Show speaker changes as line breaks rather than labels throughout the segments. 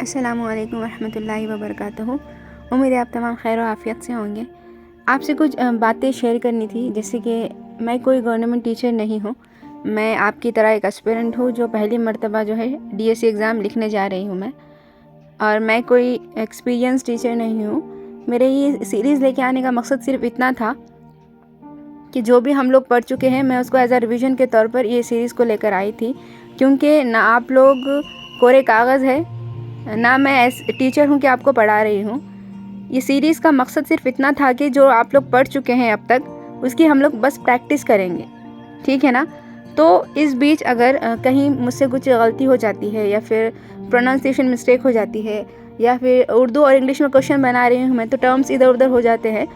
अस्सलामुअलैकुम वरहमतुल्लाहि वबरकातुहू। उम्मीद है आप तमाम खैर और आफ़ियत से होंगे। आपसे कुछ बातें शेयर करनी थी। जैसे कि मैं कोई गवर्नमेंट टीचर नहीं हूँ, मैं आपकी तरह एक एस्पिरेंट हूँ जो पहली मर्तबा जो है डीएससी एग्ज़ाम लिखने जा रही हूँ मैं, और मैं कोई एक्सपीरियंस टीचर नहीं हूँ। मेरे ये सीरीज़ लेके आने का मकसद सिर्फ इतना था कि जो भी हम लोग पढ़ चुके हैं मैं उसको एज अ रिविज़न के तौर पर ये सीरीज़ को लेकर आई थी, क्योंकि ना आप लोग कोरे कागज़ है ना मैं ऐसे टीचर हूँ कि आपको पढ़ा रही हूँ। ये सीरीज़ का मकसद सिर्फ इतना था कि जो आप लोग पढ़ चुके हैं अब तक उसकी हम लोग बस प्रैक्टिस करेंगे, ठीक है ना। तो इस बीच अगर कहीं मुझसे कुछ गलती हो जाती है या फिर प्रोनाउंसिएशन मिस्टेक हो जाती है या फिर उर्दू और इंग्लिश में क्वेश्चन बना रही हूँ मैं तो टर्म्स इधर उधर हो जाते हैं,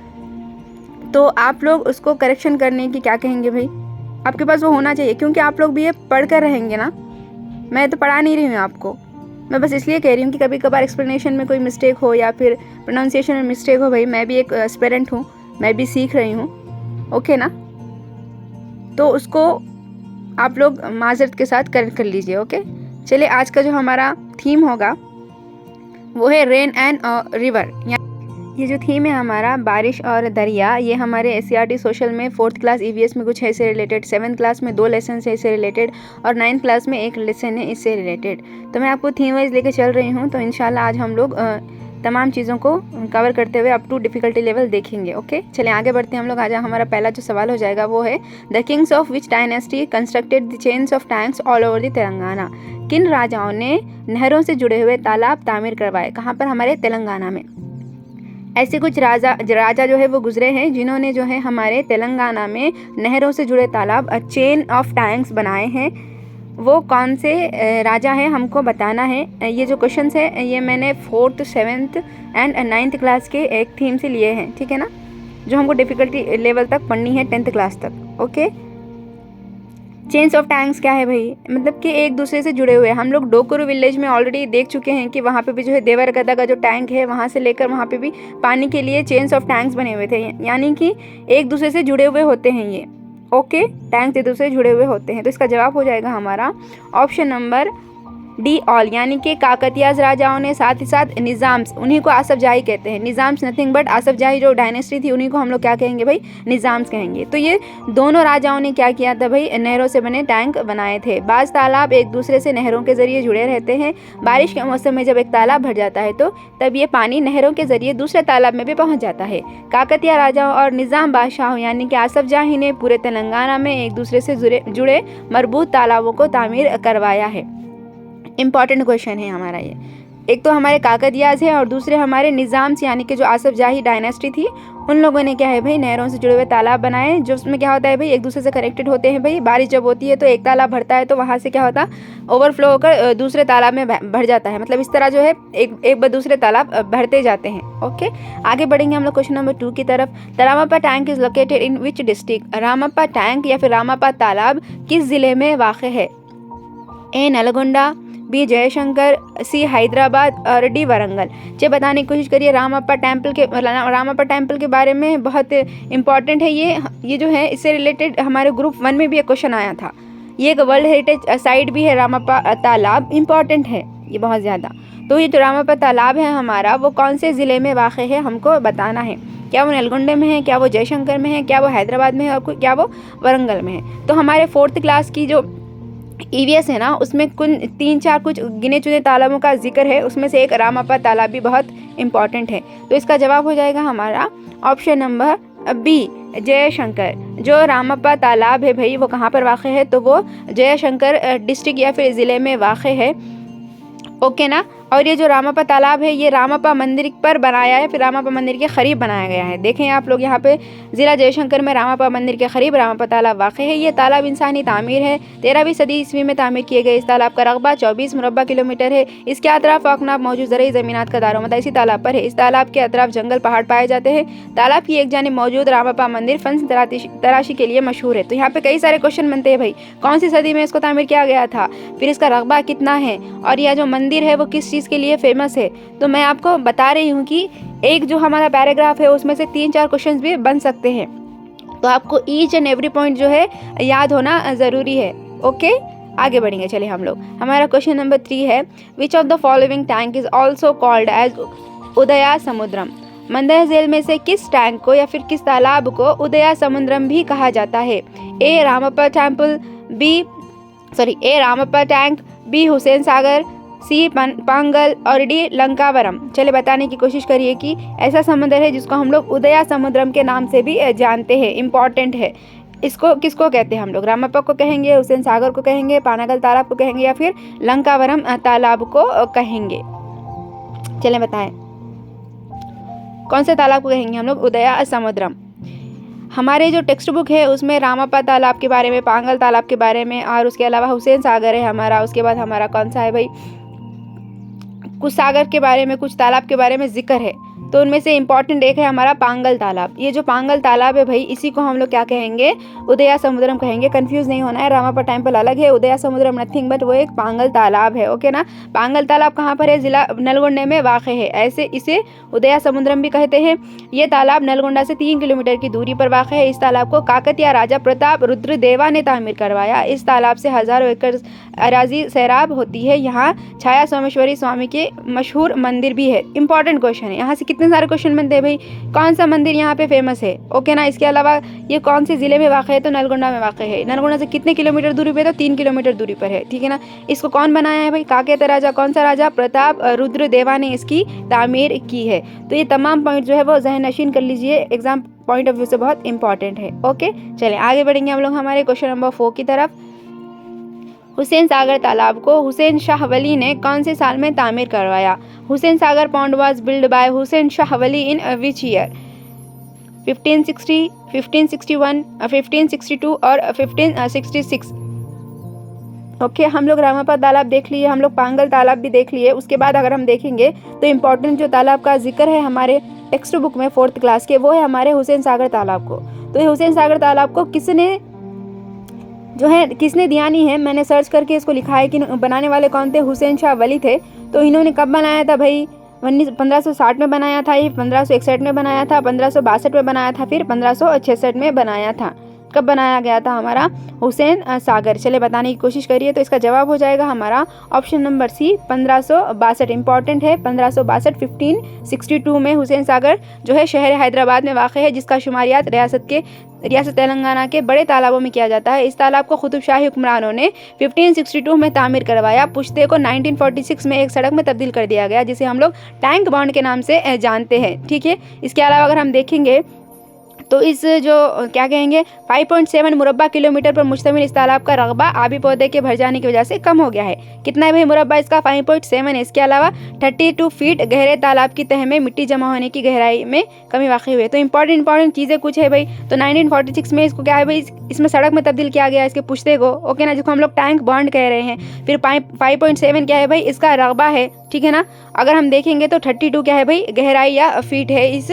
तो आप लोग उसको करेक्शन करने की क्या कहेंगे भाई, आपके पास वो होना चाहिए, क्योंकि आप लोग भी ये पढ़ कर रहेंगे ना। मैं तो पढ़ा नहीं रही हूँ आपको, मैं बस इसलिए कह रही हूँ कि कभी कभार एक्सप्लेनेशन में कोई मिस्टेक हो या फिर प्रोनाउंसिएशन में मिस्टेक हो। भाई मैं भी एक एस्पिरेंट हूँ, मैं भी सीख रही हूँ, ओके ना। तो उसको आप लोग माजरत के साथ करेक्ट कर लीजिए, ओके। चलिए, आज का जो हमारा थीम होगा वो है रेन एंड रिवर। ये जो थीम है हमारा बारिश और दरिया, ये हमारे एससीईआरटी सोशल में 4th क्लास ईवीएस में कुछ है इससे रिलेटेड, 7th क्लास में 2 लेसन है इससे रिलेटेड और 9th क्लास में 1 लेसन है इससे रिलेटेड। तो मैं आपको थीम वाइज लेके चल रही हूँ। तो इंशाल्लाह आज हम लोग तमाम चीज़ों को कवर करते हुए अप टू डिफ़िकल्टी लेवल देखेंगे, ओके। चलिए आगे बढ़ते हैं हम लोग। आज हमारा पहला जो सवाल हो जाएगा वो है the Kings of which dynasty constructed the chains of tanks all over the Telangana. किन राजाओं ने नहरों से जुड़े हुए तालाब तामीर करवाए, कहाँ पर, हमारे तेलंगाना में। ऐसे कुछ राजा जो है वो गुजरे हैं जिन्होंने जो है हमारे तेलंगाना में नहरों से जुड़े तालाब चेन ऑफ टैंक्स बनाए हैं। वो कौन से राजा हैं हमको बताना है। ये जो क्वेश्चंस है ये मैंने 4th 7th and 9th class के एक थीम से लिए हैं, ठीक है ना, जो हमको डिफ़िकल्टी लेवल तक पढ़नी है 10th क्लास तक, ओके। चेन्स ऑफ टैंक्स क्या है भाई, मतलब कि एक दूसरे से जुड़े हुए। हम लोग डोकुरु विलेज में ऑलरेडी देख चुके हैं कि वहाँ पे भी जो है देवरगदा का जो टैंक है वहाँ से लेकर वहाँ पे भी पानी के लिए चेन्स ऑफ टैंक्स बने हुए थे, यानी कि एक दूसरे से जुड़े हुए होते हैं ये, ओके। टैंक एक दूसरे से जुड़े हुए होते हैं। तो इसका जवाब हो जाएगा हमारा ऑप्शन नंबर डी ऑल, यानी कि काकतियाज राजाओं ने, साथ ही साथ निज़ाम्स, उन्हीं को आसफ जाही कहते हैं। निज़ाम्स नथिंग बट आसफ जाही जो डायनेस्टी थी उन्हीं को हम लोग क्या कहेंगे भाई, निज़ाम्स कहेंगे। तो ये दोनों राजाओं ने क्या किया था भाई, नहरों से बने टैंक बनाए थे। बाज़ तालाब एक दूसरे से नहरों के ज़रिए जुड़े रहते हैं। बारिश के मौसम में जब एक तालाब भर जाता है तो तब ये पानी नहरों के ज़रिए दूसरे तालाब में भी पहुँच जाता है। काकतिया राजाओं और निज़ाम बादशाहों यानी कि आसफ जाही ने पूरे तेलंगाना में एक दूसरे से जुड़े मरबूत तालाबों को तामीर करवाया है। इम्पॉर्टेंट क्वेश्चन है हमारा ये। एक तो हमारे काकतियाज है और दूसरे हमारे निज़ाम्स यानी कि जो आसफ जाही डायनेस्टी थी उन लोगों ने क्या है भाई, नहरों से जुड़े हुए तालाब बनाए, जो उसमें क्या होता है भाई, एक दूसरे से कनेक्टेड होते हैं भाई। बारिश जब होती है तो एक तालाब भरता है तो वहाँ से क्या होता, ओवरफ्लो होकर दूसरे तालाब में भर जाता है। मतलब इस तरह जो है एक दूसरे तालाब भरते जाते हैं, ओके। आगे बढ़ेंगे हम लोग क्वेश्चन नंबर 2 की तरफ। The Ramappa tank is located in which district. Ramappa tank या फिर रामापा तालाब किस ज़िले में वाक़ है। A Nalgonda, B Jayashankar, C Hyderabad और डी वरंगल। चलिए बताने की कोशिश करिए। रामाप्पा टेम्पल के बारे में बहुत इंपॉर्टेंट है ये जो है, इससे रिलेटेड हमारे ग्रुप 1 में भी एक क्वेश्चन आया था। ये एक वर्ल्ड हेरिटेज साइट भी है रामाप्पा तालाब, इंपॉर्टेंट है ये बहुत ज़्यादा। तो ये जो रामाप्पा तालाब है हमारा वो कौन से ज़िले में वाक़ है हमको बताना है। क्या वो नलगोंडे में है, क्या वो जयशंकर में है, क्या वो हैदराबाद में है और क्या वो वरंगल में है। तो हमारे 4th क्लास की जो ईवीएस है ना उसमें कुल 3-4 कुछ गिने चुने तालाबों का जिक्र है, उसमें से एक रामाप्पा तालाब भी बहुत इंपॉर्टेंट है। तो इसका जवाब हो जाएगा हमारा ऑप्शन नंबर बी जयशंकर। जो रामाप्पा तालाब है भाई वो कहाँ पर वाक़ है, तो वो जयशंकर डिस्ट्रिक्ट या फिर ज़िले में वाक़ है, ओके ना। और ये जो रामाप्पा तालाब है ये रामाप्पा मंदिर पर बनाया है, फिर रामाप्पा मंदिर के करीब बनाया गया है। देखें आप लोग यहाँ पे ज़िला जयशंकर में रामाप्पा मंदिर के करीब रामाप्पा तालाब वाक़ है। ये तालाब इंसानी तामीर है, 13वीं सदी ईस्वी में तामीर किए गए। इस तालाब का रकबा 24 मुरबा किलोमीटर है। इसके अतराफ अकनाफ मौजूद ज़रई ज़मीनात का दारोमदार इसी तालाब पर है। इस तालाब के अतराफ जंगल पहाड़ पाए जाते हैं। तालाब की एक जानिब मौजूद रामाप्पा मंदिर फन तराशी के लिए मशहूर है। तो यहाँ पे कई सारे क्वेश्चन बनते हैं भाई, कौन सी सदी में इसको तामीर किया गया था, फिर इसका रकबा कितना है, और यह जो मंदिर है वो किस चीज़ के लिए फेमस है। तो मैं आपको बता रही हूँ कि एक जो हमारा पैराग्राफ है उसमें से 3-4 क्वेश्चंस भी बन सकते हैं। तो आपको ईच एंड एवरी पॉइंट जो है याद होना ज़रूरी है, ओके। आगे बढ़ेंगे। चलिए हम लोग, हमारा क्वेश्चन नंबर 3 है, which of the following tank is also called as Udaya Samudram. मंदय झील में से किस टैंक को या फिर किस तालाब को उदया समुद्रम भी कहा जाता है? ए रामप्पा टेम्पल, ए रामप्पा टैंक, बी हुसैन सागर, सी पांगल और डी लंकावरम। चले बताने की कोशिश करिए कि ऐसा समुद्र है जिसको हम लोग उदया समुद्रम के नाम से भी जानते हैं, इम्पॉर्टेंट है। इसको किसको कहते हैं हम लोग? रामप्पा को कहेंगे, हुसैन सागर को कहेंगे, पानागल तालाब को कहेंगे या फिर लंकावरम तालाब को कहेंगे? चलें बताएं कौन से तालाब को कहेंगे हम लोग उदया समुद्रम। हमारे जो टेक्स्ट बुक है उसमें रामप्पा तालाब के बारे में, पांगल तालाब के बारे में और उसके अलावा हुसैन सागर है हमारा। उसके बाद हमारा कौन सा है भाई, कुछ सागर के बारे में, कुछ तालाब के बारे में जिक्र है। तो उनमें से इम्पॉर्टेंट एक है हमारा पांगल तालाब। ये जो पांगल तालाब है भाई, इसी को हम लोग क्या कहेंगे? उदया समुद्रम कहेंगे। कंफ्यूज नहीं होना है, रामप्पा टेम्पल अलग है, उदया समुद्रम नथिंग बट वो एक पांगल तालाब है। ओके ना। पांगल तालाब कहाँ पर है? जिला नलगोंडा में वाक़ है, ऐसे इसे उदया समुद्रम भी कहते हैं। ये तालाब नलगोंडा से 3 किलोमीटर की दूरी पर वाक़ है। इस तालाब को काकतीय राजा प्रताप रुद्रदेवा ने तामीर करवाया। इस तालाब से हज़ारों एकड़ अराजी सैराब होती है। यहाँ छाया सोमेश्वरी स्वामी के मशहूर मंदिर भी है। इंपॉर्टेंट क्वेश्चन है, यहाँ से कितने सारे क्वेश्चन बनते हैं भाई। कौन सा मंदिर यहाँ पे फेमस है? ओके ना। इसके अलावा ये कौन से जिले में वाक़ है? तो नलगोंडा में वाक़ है। नलगोंडा से कितने किलोमीटर दूरी पे? तो 3 किलोमीटर दूरी पर है। ठीक है ना। इसको कौन बनाया है भाई? काकतीय राजा। कौन सा राजा? प्रताप रुद्रदेवा ने इसकी तामीर की है। तो ये तमाम पॉइंट जो है वो ज़हन नशीन कर लीजिए, एग्जाम पॉइंट ऑफ व्यू से बहुत इंपॉर्टेंट है। ओके चलें आगे बढ़ेंगे हम लोग हमारे क्वेश्चन नंबर 4 की तरफ। हुसैन सागर तालाब को हुसैन शाह वली ने कौन से साल में तामीर करवाया? Hussain Sagar pond was build by Hussain Shah Wali in which year? 1560, 1561, 1562 और 1566। ओके हम लोग रामप्पा तालाब देख लिए, हम लोग पांगल तालाब भी देख लिए। उसके बाद अगर हम देखेंगे तो इम्पोर्टेंट जो तालाब का जिक्र है हमारे टेक्स्ट बुक में 4th क्लास के, वो है हमारे हुसैन सागर तालाब को। तो ये हुसैन सागर तालाब को किसने दिया नहीं है, मैंने सर्च करके इसको लिखा है कि बनाने वाले कौन थे? हुसैन शाह वली थे। तो इन्होंने कब बनाया था भाई? 1560 में बनाया था, ये 1561 में बनाया था, 1562 में बनाया था, फिर 1566 में बनाया था। कब बनाया गया था हमारा हुसैन सागर? चले बताने की कोशिश करिए। तो इसका जवाब हो जाएगा हमारा ऑप्शन नंबर सी 1562। इंपॉर्टेंट है 1562। 1562 में हुसैन सागर जो है शहर हैदराबाद में वाक़ है, जिसका शुमारियात रियासत तेलंगाना के बड़े तालाबों में किया जाता है। इस तालाब को कुतुब शाही हुक्मरानों ने 1562 में तामीर करवाया। पुश्ते को 1946 में एक सड़क में तब्दील कर दिया गया, जिसे हम लोग टैंक बॉन्ड के नाम से जानते हैं। ठीक है। इसके अलावा अगर हम देखेंगे तो इस जो क्या कहेंगे 5.7 मुरब्बा किलोमीटर पर मुश्तमिल इस तालाब का रकबा आबी पौधे के भर जाने की वजह से कम हो गया है। कितना है भाई मुरब्बा इसका? 5.7 है। इसके अलावा 32 फीट गहरे तालाब की तह में मिट्टी जमा होने की गहराई में कमी वाक़ई हुई है। तो इंपॉर्टेंट चीज़ें कुछ है भाई। तो 1946 में इसको क्या है भाई, इसमें सड़क में तब्दील किया गया इसके पुश्ते को। ओके ना, जिसको हम लोग टैंक बॉन्ड कह रहे हैं। फिर 5.7 क्या है भाई, इसका रकबा है। ठीक है ना। अगर हम देखेंगे तो 32 क्या है भाई, गहराई या फीट है इस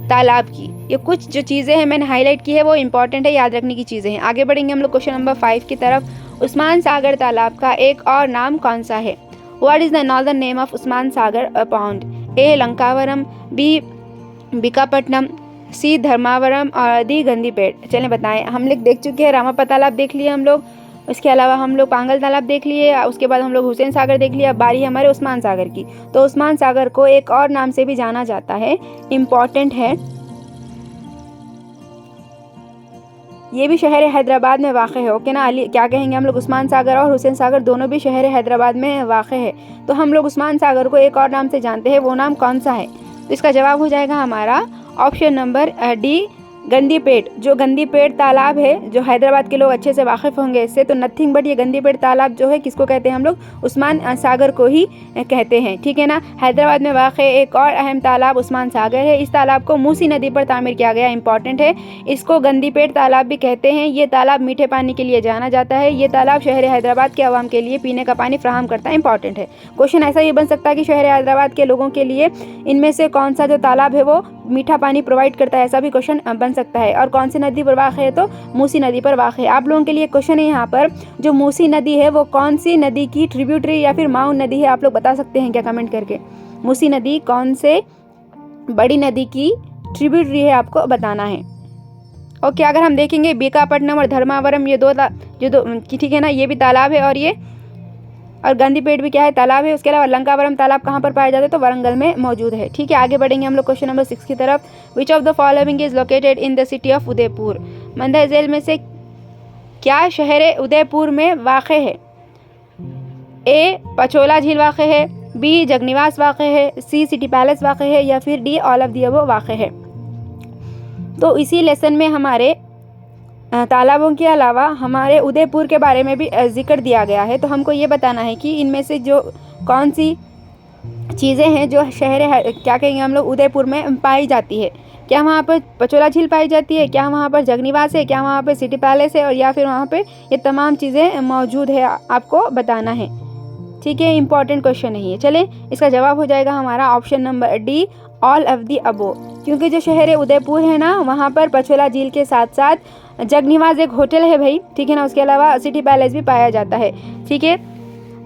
तालाब की। ये कुछ जो चीज़ें हैं मैंने हाईलाइट की है, वो इंपॉर्टेंट है, याद रखने की चीज़ें हैं। आगे बढ़ेंगे हम लोग क्वेश्चन नंबर 5 की तरफ। उस्मान सागर तालाब का एक और नाम कौन सा है? What is the northern name of Osman Sagar pond? A Lankavaram, B Visakhapatnam, C Dharmavaram और डी गंदीपेट। चलें बताएं। हम लोग देख चुके हैं रामप्पा तालाब देख लिए हम लोग, उसके अलावा हम लोग पांगल तालाब देख लिए, उसके बाद हम लोग हुसैन सागर देख लिया। अब बारी है हमारे उस्मान सागर की। तो उस्मान सागर को एक और नाम से भी जाना जाता है, इम्पॉर्टेंट है। ये भी शहर हैदराबाद में वाक़ है। ओके ना। क्या कहेंगे हम लोग, उस्मान सागर और हुसैन सागर दोनों भी शहर हैदराबाद में वाक़ है। तो हम लोग उस्मान सागर को एक और नाम से जानते हैं, वो नाम कौन सा है? तो इसका जवाब हो जाएगा हमारा ऑप्शन नंबर डी गंदीपेट। जो गंदीपेट तालाब है, जो हैदराबाद के लोग अच्छे से वाकिफ़ होंगे इससे, तो नथिंग बट ये गंदीपेट तालाब जो है किसको कहते हैं हम लोग? उस्मान सागर को ही कहते हैं। ठीक है ना। हैदराबाद में वाक़ एक और अहम तालाब उस्मान सागर है। इस तालाब को मूसी नदी पर तामीर किया गया, इंपॉर्टेंट है। इसको गंदीपेट तालाब भी कहते हैं। ये तालाब मीठे पानी के लिए जाना जाता है। ये तालाब शहर हैदराबाद के अवाम के लिए पीने का पानी फ्राहम करता है, इंपॉर्टेंट है। क्वेश्चन ऐसा ये बन सकता है कि शहर हैदराबाद के लोगों के लिए इनमें से कौन सा जो तालाब है वो मीठा पानी प्रोवाइड करता है, ऐसा भी क्वेश्चन बन सकता है। और कौन सी नदी पर वाक़ है? तो मूसी नदी पर वाक़ है। आप लोगों के लिए क्वेश्चन है यहाँ पर, जो मूसी नदी है वो कौन सी नदी की ट्रिब्यूटरी या फिर माउन नदी है? आप लोग बता सकते हैं क्या कमेंट करके? मूसी नदी कौन से बड़ी नदी की ट्रिब्यूटरी है, आपको बताना है। ओके, अगर हम देखेंगे बीकापट्टनम और धर्मावरम ये दो ठीक है ना, ये भी तालाब है, और गंदीपेट भी क्या है, तालाब है। उसके अलावा लंकावरम तालाब कहाँ पर पाया जाता है, तो वारंगल में मौजूद है। ठीक है, आगे बढ़ेंगे हम लोग क्वेश्चन नंबर 6 की तरफ। Which of the following is located in the city of Udaipur? मंदर झील में से क्या शहर उदयपुर में वाक़ है? ए पचोला झील वाक़ है, बी जगनिवास वाक़ है, सी सिटी पैलेस वाक़ है, या फिर D all of the above वाक़ है। तो इसी लेसन में हमारे तालाबों के अलावा हमारे उदयपुर के बारे में भी जिक्र दिया गया है। तो हमको ये बताना है कि इनमें से जो कौन सी चीज़ें हैं जो शहर है, क्या कहेंगे हम लोग, उदयपुर में पाई जाती है। क्या वहाँ पर पचोला झील पाई जाती है, क्या वहाँ पर जगनिवास है, क्या वहाँ पर सिटी पैलेस है, और या फिर वहाँ पे ये तमाम चीज़ें मौजूद है, आपको बताना है। ठीक है, इंपॉर्टेंट क्वेश्चन नहीं है। चले, इसका जवाब हो जाएगा हमारा option number D, all of the above. क्योंकि जो शहर उदयपुर है ना, वहाँ पर पचोला झील के साथ साथ जगनिवास एक होटल है भाई, ठीक है ना, उसके अलावा सिटी पैलेस भी पाया जाता है। ठीक है,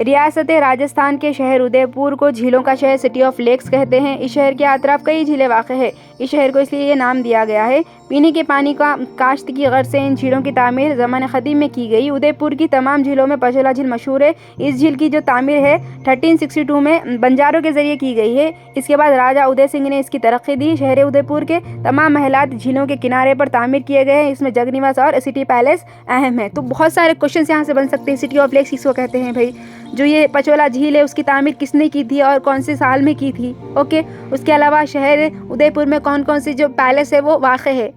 रियासत राजस्थान के शहर उदयपुर को झीलों का शहर, सिटी ऑफ लेक्स कहते हैं। इस शहर के अतराफ कई झीलें वाक़ है। इस शहर को इसलिए ये नाम दिया गया है। पीने के पानी का काश्त की गर्ज से इन झीलों की तामीर ज़माने क़दीम में की गई। उदयपुर की तमाम झीलों में पचोला झील मशहूर है। इस झील की जो तामीर है 1362 में बंजारों के ज़रिए की गई है। इसके बाद राजा उदय सिंह ने इसकी तरक्की दी। शहर उदयपुर के तमाम महलात झीलों के किनारे पर तामीर किए गए हैं। इसमें जगनिवास और सिटी पैलेस अहम है। तो बहुत सारे क्वेश्चन यहाँ से बन सकते हैं। सिटी ऑफ लेक्स किसको कहते हैं भाई? जो ये पचोला झील है उसकी तामीर किसने की थी और कौन से साल में की थी? ओके, उसके अलावा शहर उदयपुर में कौन कौन सी जो पैलेस है वो वाक़ है।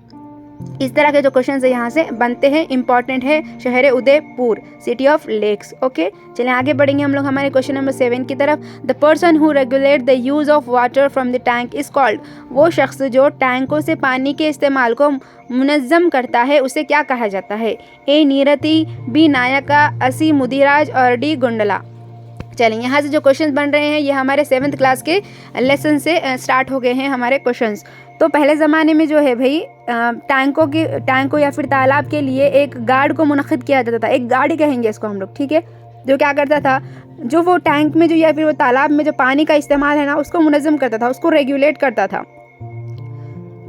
इस तरह के जो क्वेश्चन है यहाँ से बनते हैं। इंपॉर्टेंट है शहर Udaipur, city of lakes. Okay, चलिए आगे बढ़ेंगे हम लोग हमारे क्वेश्चन नंबर 7 की तरफ। The person who regulate the use of water from the tank is called. वो शख्स जो टैंकों से पानी के इस्तेमाल को मुनज़्ज़म करता है उसे क्या कहा जाता है? ए नीरति, बी नायका, सी मुदिराज, और डी गुंडला। चलिए, यहाँ से जो क्वेश्चंस बन रहे हैं ये हमारे 7th क्लास के लेसन से स्टार्ट हो गए हैं हमारे क्वेश्चंस। तो पहले ज़माने में जो है भाई टैंकों या फिर तालाब के लिए एक गार्ड को मुनक़िद किया जाता था। एक गार्ड ही कहेंगे इसको हम लोग, ठीक है, जो क्या करता था, जो वो टैंक में जो या फिर वो तालाब में जो पानी का इस्तेमाल है ना उसको मुनज़्ज़म करता था, उसको रेगुलेट करता था।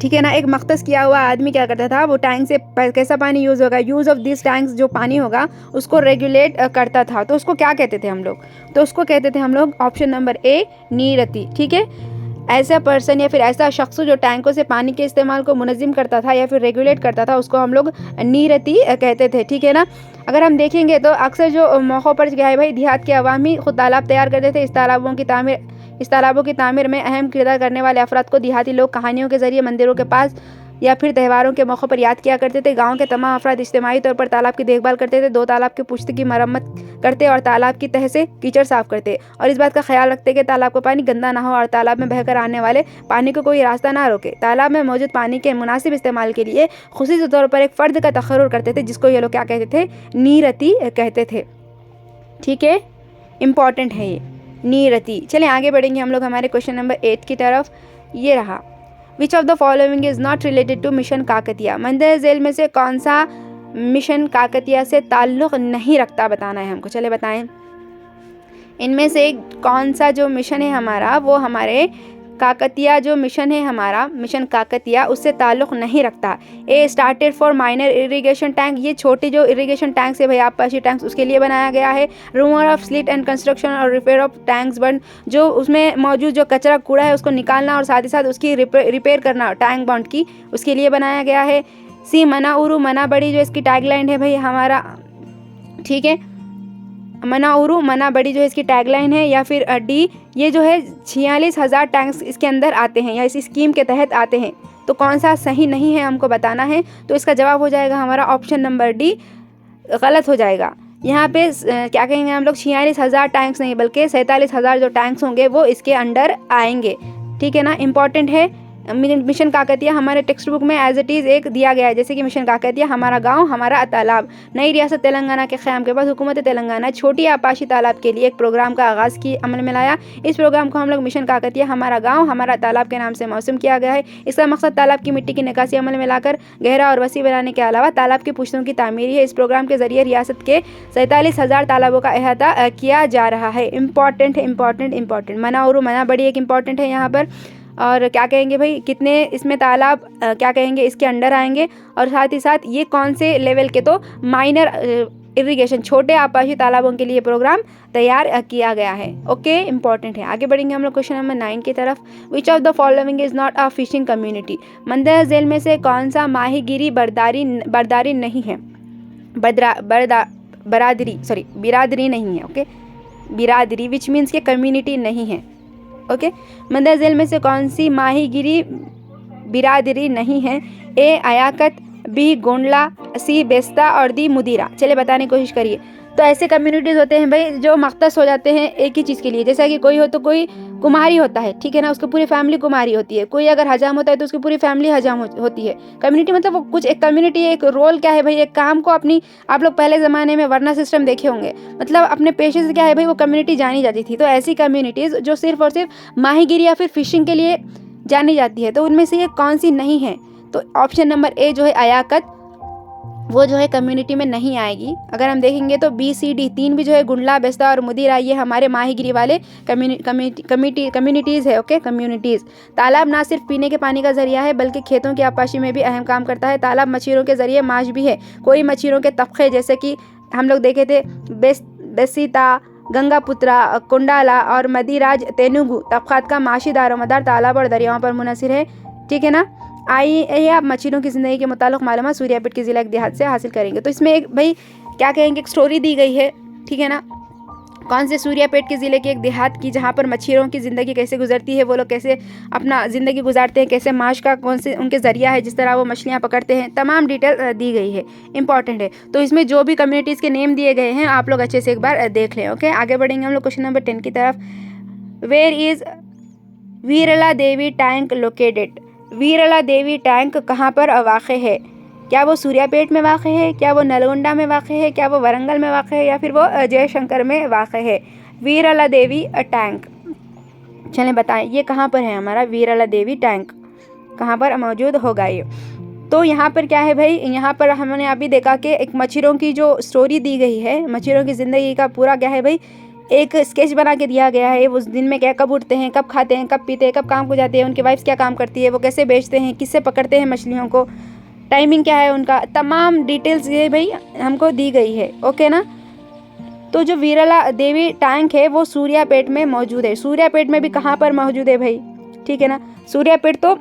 ठीक है ना, एक मख्तस किया हुआ आदमी क्या करता था, वो टैंक से कैसा पानी यूज़ होगा, यूज़ ऑफ दिस टैंक्स, जो पानी होगा उसको रेगुलेट करता था। तो उसको क्या कहते थे हम लोग? तो उसको कहते थे हम लोग ऑप्शन नंबर ए, नीरति। ठीक है, ऐसा पर्सन या फिर ऐसा शख्स जो टैंकों से पानी के इस्तेमाल को मुनज़्ज़म करता था या फिर रेगुलेट करता था उसको हम लोग नीरति कहते थे। ठीक है ना, अगर हम देखेंगे तो अक्सर जो मौक़ों पर क्या है भाई, देहात के अवामी खुद तालाब तैयार करते थे। इस तालाबों की तामीर में अहम किरदार करने वाले अफराद को देहाती लोग कहानियों के ज़रिए मंदिरों के पास या फिर त्योहारों के मौक़ों पर याद किया करते थे। गांव के तमाम अफराद इज्तिमाई तौर पर तालाब की देखभाल करते थे। 2 तालाब के पुश्त की मरम्मत करते और तालाब की तह से कीचड़ साफ़ करते और इस बात का ख्याल रखते कि तालाब का पानी गंदा ना हो और तालाब में बहकर आने वाले पानी को कोई रास्ता ना रोके। तालाब में मौजूद पानी के मुनासिब इस्तेमाल के लिए खुसूसी तौर पर एक फ़र्द का तखर्रुर करते थे जिसको ये लोग क्या कहते थे? नीरति कहते थे। ठीक है, इम्पॉर्टेंट है ये नीरति। चलिए आगे बढ़ेंगे हम लोग हमारे क्वेश्चन नंबर 8 की तरफ। ये रहा, which of the following is not related to mission Kakatiya. मंदिर झील में से कौन सा मिशन काकतिया से ताल्लुक़ नहीं रखता, बताना है हमको। चले बताएं, इनमें से कौन सा जो मिशन है हमारा वो हमारे काकतिया जो मिशन है हमारा, मिशन काकतिया, उससे ताल्लुक़ नहीं रखता। A started for minor irrigation tank, ये छोटे जो इरिगेशन टैंक्स है भाई, आबपाशी टैंक्स, उसके लिए बनाया गया है। Removal of slit and construction और रिपेयर ऑफ टैंक्स बंड, जो उसमें मौजूद जो कचरा कूड़ा है उसको निकालना और साथ ही साथ उसकी रिपेयर करना टैंक बंड की, उसके लिए बनाया गया है। सी मना उरू मना बड़ी, जो इसकी टैगलाइन है भाई हमारा, ठीक है, मना उरू मना बड़ी जो है इसकी टैगलाइन है। या फिर डी, ये जो है 46,000 टैंक्स इसके अंदर आते हैं या इस स्कीम के तहत आते हैं। तो कौन सा सही नहीं है हमको बताना है। तो इसका जवाब हो जाएगा हमारा ऑप्शन नंबर डी, गलत हो जाएगा। यहाँ पे क्या कहेंगे हम लोग, 46,000 टैंक्स नहीं बल्कि 47,000 जो टैंक्स होंगे वो इसके अंडर आएंगे। ठीक है ना, इंपॉर्टेंट है। मिशन काकतिया हमारे टेक्स्ट बुक में एज इट इज़ एक दिया गया है, जैसे कि मिशन काकतिया हमारा गांव हमारा तालाब। नई रियासत तेलंगाना के क़याम के बाद हुकूमत तेलंगाना छोटी आबपाशी तालाब के लिए एक प्रोग्राम का आगाज़ की अमल में लाया। इस प्रोग्राम को हम लोग मिशन काकतिया हमारा गांव हमारा तालाब के नाम से मौसूम किया गया है। इसका मकसद तालाब की मिट्टी की निकासी अमल में लाकर गहरा और वसी बनाने के अलावा तालाब की पुश्तों की तामीर है। इस प्रोग्राम के ज़रिए रियासत के 47,000 तालाबों का अहाता किया जा रहा है। इंपॉर्टेंट है, इंपॉर्टेंट। मना और मना बड़ी एक इंपॉर्टेंट है यहाँ पर। और क्या कहेंगे भाई कितने इसमें तालाब क्या कहेंगे इसके अंडर आएंगे, और साथ ही साथ ये कौन से लेवल के, तो माइनर इरिगेशन, छोटे आपाशी तालाबों के लिए प्रोग्राम तैयार किया गया है। ओके, इंपॉर्टेंट है। आगे बढ़ेंगे हम लोग क्वेश्चन नंबर 9 की तरफ। Which of the following is not a fishing community? मंदह झील में से कौन सा माहीगिरी बरदारी नहीं है? बिरादरी नहीं है। ओके, बिरादरी विच मीन्स के कम्युनिटी नहीं है। ओके, मंदह झील में से कौन सी माहीगिरी बिरादरी नहीं है? ए आयाकत, बी गोंडला, सी बेस्ता और दी मुदीरा। चलिए बताने की कोशिश करिए। तो ऐसे कम्युनिटीज़ होते हैं भाई जो मख्तस हो जाते हैं एक ही चीज़ के लिए, जैसा कि कोई हो तो कोई कुम्हारी होता है, ठीक है ना, उसकी पूरी फैमिली कुम्हारी होती है। कोई अगर हजाम होता है तो उसकी पूरी फैमिली हजाम होती है। कम्युनिटी मतलब वो कुछ एक कम्युनिटी, एक रोल क्या है भाई, एक काम को अपनी, आप लोग पहले ज़माने में वर्ना सिस्टम देखे होंगे, मतलब अपने पेशे से क्या है भाई वो कम्युनिटी जानी जाती थी। तो ऐसी कम्युनिटीज़ जो सिर्फ और सिर्फ माहीगिरी या फिर फिशिंग के लिए जानी जाती है, तो उनमें से ये कौन सी नहीं है? तो ऑप्शन नंबर ए जो है आयाकत, वो जो है कम्युनिटी में नहीं आएगी। अगर हम देखेंगे तो बी सी डी तीन भी जो है गुंडला, बेस्ता और मुदीरा, ये हमारे माहीगिरी वाले कम्युनिटीज़ है। Okay, communities. तालाब ना सिर्फ पीने के पानी का जरिया है बल्कि खेतों की आपाशी में भी अहम काम करता है। तालाब मछलियों के जरिए माश भी है। कोई मछलियों के तबके जैसे कि हम लोग देखे थे बेसीता, गंगापुत्रा, कुंडाला और मदीराज तेनुगु तबकात का माशी दारोमदार तालाब और दरियाओं पर मुनहसर है। ठीक है ना। आइए आप मछलियों की ज़िंदगी के मुताल्लिक़ मालूमात सूर्यापेट के ज़िला के देहात से हासिल करेंगे। तो इसमें एक भाई क्या कहेंगे, एक स्टोरी दी गई है, ठीक है ना, कौन से सूर्यापेट के ज़िले के एक देहात की, जहाँ पर मछलियों की ज़िंदगी कैसे गुजरती है, वो लोग कैसे अपना ज़िंदगी गुजारते हैं, कैसे माश का कौन से उनके ज़रिया है, जिस तरह वो मछलियाँ पकड़ते हैं, तमाम डिटेल दी गई है, इंपॉर्टेंट है। तो इसमें जो भी कम्युनिटीज़ के नेम दिए गए हैं आप लोग अच्छे से एक बार देख लें। ओके, आगे बढ़ेंगे हम लोग क्वेश्चन नंबर 10 की तरफ। Where is Veerla Devi tank located? Veerla Devi tank कहाँ पर वाक़ है? क्या वो सूर्यापेट में वाक़ है, क्या वो नलगोंडा में वाक़ है, क्या वो वरंगल में वाक़ है, या फिर वो जयशंकर में वाक़ है? वीरला देवी टैंक, चलें बताएं ये कहाँ पर है? हमारा वीरला देवी टैंक कहाँ पर मौजूद होगा ये? तो यहाँ पर क्या है भाई, यहाँ पर हमने अभी देखा कि एक मछलियों की जो स्टोरी दी गई है, मछलियों की ज़िंदगी का पूरा क्या है भाई एक स्केच बना के दिया गया है। वो दिन में क्या, कब उठते हैं, कब खाते हैं, कब पीते हैं, कब काम को जाते हैं, उनकी वाइफ्स क्या काम करती है, वो कैसे बेचते हैं, किससे पकड़ते हैं मछलियों को, टाइमिंग क्या है उनका, तमाम डिटेल्स ये भाई हमको दी गई है। ओके ना। तो जो वीरला देवी टैंक है वो सूर्यापेट में मौजूद है। सूर्यापेट में भी कहाँ पर मौजूद है भाई, ठीक है ना। सूर्यापेट तो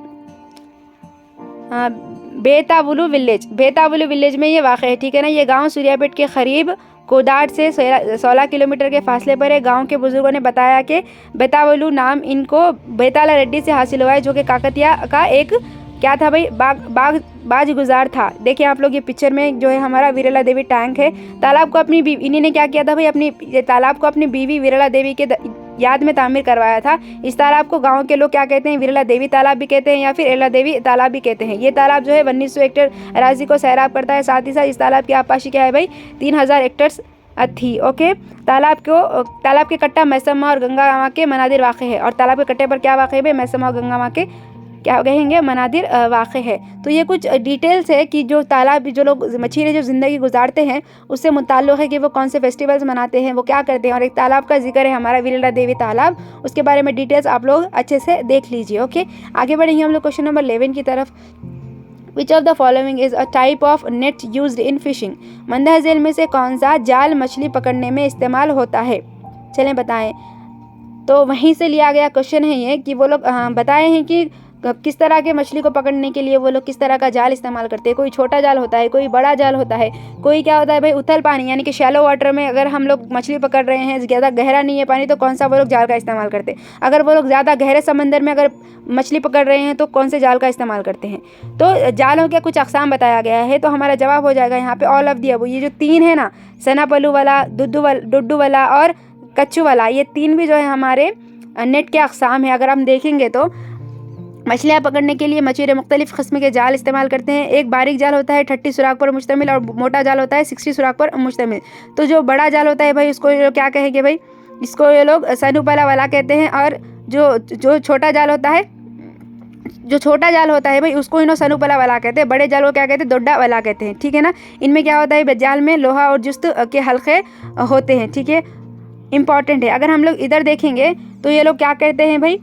बेतावुलु विलेज में ये वाक़ है, ठीक है ना। ये गाँव सूर्यापेट के करीब कोदाड़ से 16 किलोमीटर के फासले पर है। गांव के बुजुर्गों ने बताया कि बेतावलू नाम इनको बेताला रेड्डी से हासिल हुआ है, जो कि काकतिया का एक क्या था भाई, बाज गुजार था। देखिए आप लोग ये पिक्चर में जो है हमारा वीरला देवी टैंक है। तालाब को अपनी बीवी, इन्हीं ने क्या किया था भाई, ये तालाब को अपनी बीवी वीरला देवी के याद में तामीर करवाया था। इस तालाब को गांव के लोग क्या कहते हैं, वीरला देवी तालाब भी कहते हैं या फिर एला देवी तालाब भी कहते हैं। ये तालाब जो है 1900 हेक्टेयर अराजी को सैराब करता है। साथ ही साथ इस तालाब की आपाशी क्या है भाई 3000 हेक्टेयर थी। ओके, तालाब के कट्टा मैसमा और गंगा माँ के मनादिर वाक़ है। और तालाब के कट्टे पर क्या वाक़ है भाई, मैसमा और गंगा माँ के क्या कहेंगे मनादिर वाक़ है। तो ये कुछ डिटेल्स है कि जो तालाब, जो लोग मछली जो ज़िंदगी गुजारते हैं उससे मुताल्लिक़ है कि वो कौन से फेस्टिवल्स मनाते हैं, वो क्या करते हैं। और एक तालाब का जिक्र है हमारा वीरला देवी तालाब, उसके बारे में डिटेल्स आप लोग अच्छे से देख लीजिए। ओके, आगे बढ़ेंगे हम लोग क्वेश्चन नंबर 11 की तरफ। Which of the following is a type of net used in fishing? मंदह झील में से कौन सा जाल मछली पकड़ने में इस्तेमाल होता है? चलें बताएं। तो वहीं से लिया गया क्वेश्चन है ये कि वो लोग बताए हैं कि किस तरह के मछली को पकड़ने के लिए वो लोग किस तरह का जाल इस्तेमाल करते हैं। कोई छोटा जाल होता है, कोई बड़ा जाल होता है, कोई क्या होता है भाई उथल पानी यानी कि शैलो वाटर में अगर हम लोग मछली पकड़ रहे हैं, ज़्यादा गहरा नहीं है पानी, तो कौन सा वो लोग जाल का इस्तेमाल करते हैं। अगर वो लोग ज़्यादा गहरे समंदर में अगर मछली पकड़ रहे हैं तो कौन से जाल का इस्तेमाल करते हैं। तो जालों के कुछ अक़साम बताया गया है। तो हमारा जवाब हो जाएगा यहाँ पे ऑल ऑफ दी अबव। ये जो तीन है ना, सना पल्लू वाला, डुड्डू वाला और कच्चू वाला, ये तीन भी जो है हमारे नेट के अक़साम है। अगर हम देखेंगे तो मछलियाँ पकड़ने के लिए मछुआरे मुख्तलिफ़ किस्म के जाल इस्तेमाल करते हैं। एक बारीक जाल होता है 30 सुराख पर मुश्तमिल और मोटा जाल होता है 60 सुराख पर मुश्तमिल। तो जो बड़ा जाल होता है भाई उसको ये लोग क्या कहेंगे भाई, इसको ये लोग सनुपला वाला कहते हैं। और जो छोटा जाल होता है, जो छोटा जाल होता है भाई उसको इन्हों सनुपला वाला कहते हैं। बड़े जाल को क्या कहते हैं, दोड्डा वाला कहते हैं। ठीक है ना। इनमें क्या होता है, जाल में लोहा और जुस्त के हल्के होते हैं। ठीक है, इंपॉर्टेंट है। अगर हम लोग इधर देखेंगे तो ये लोग क्या कहते हैं भाई,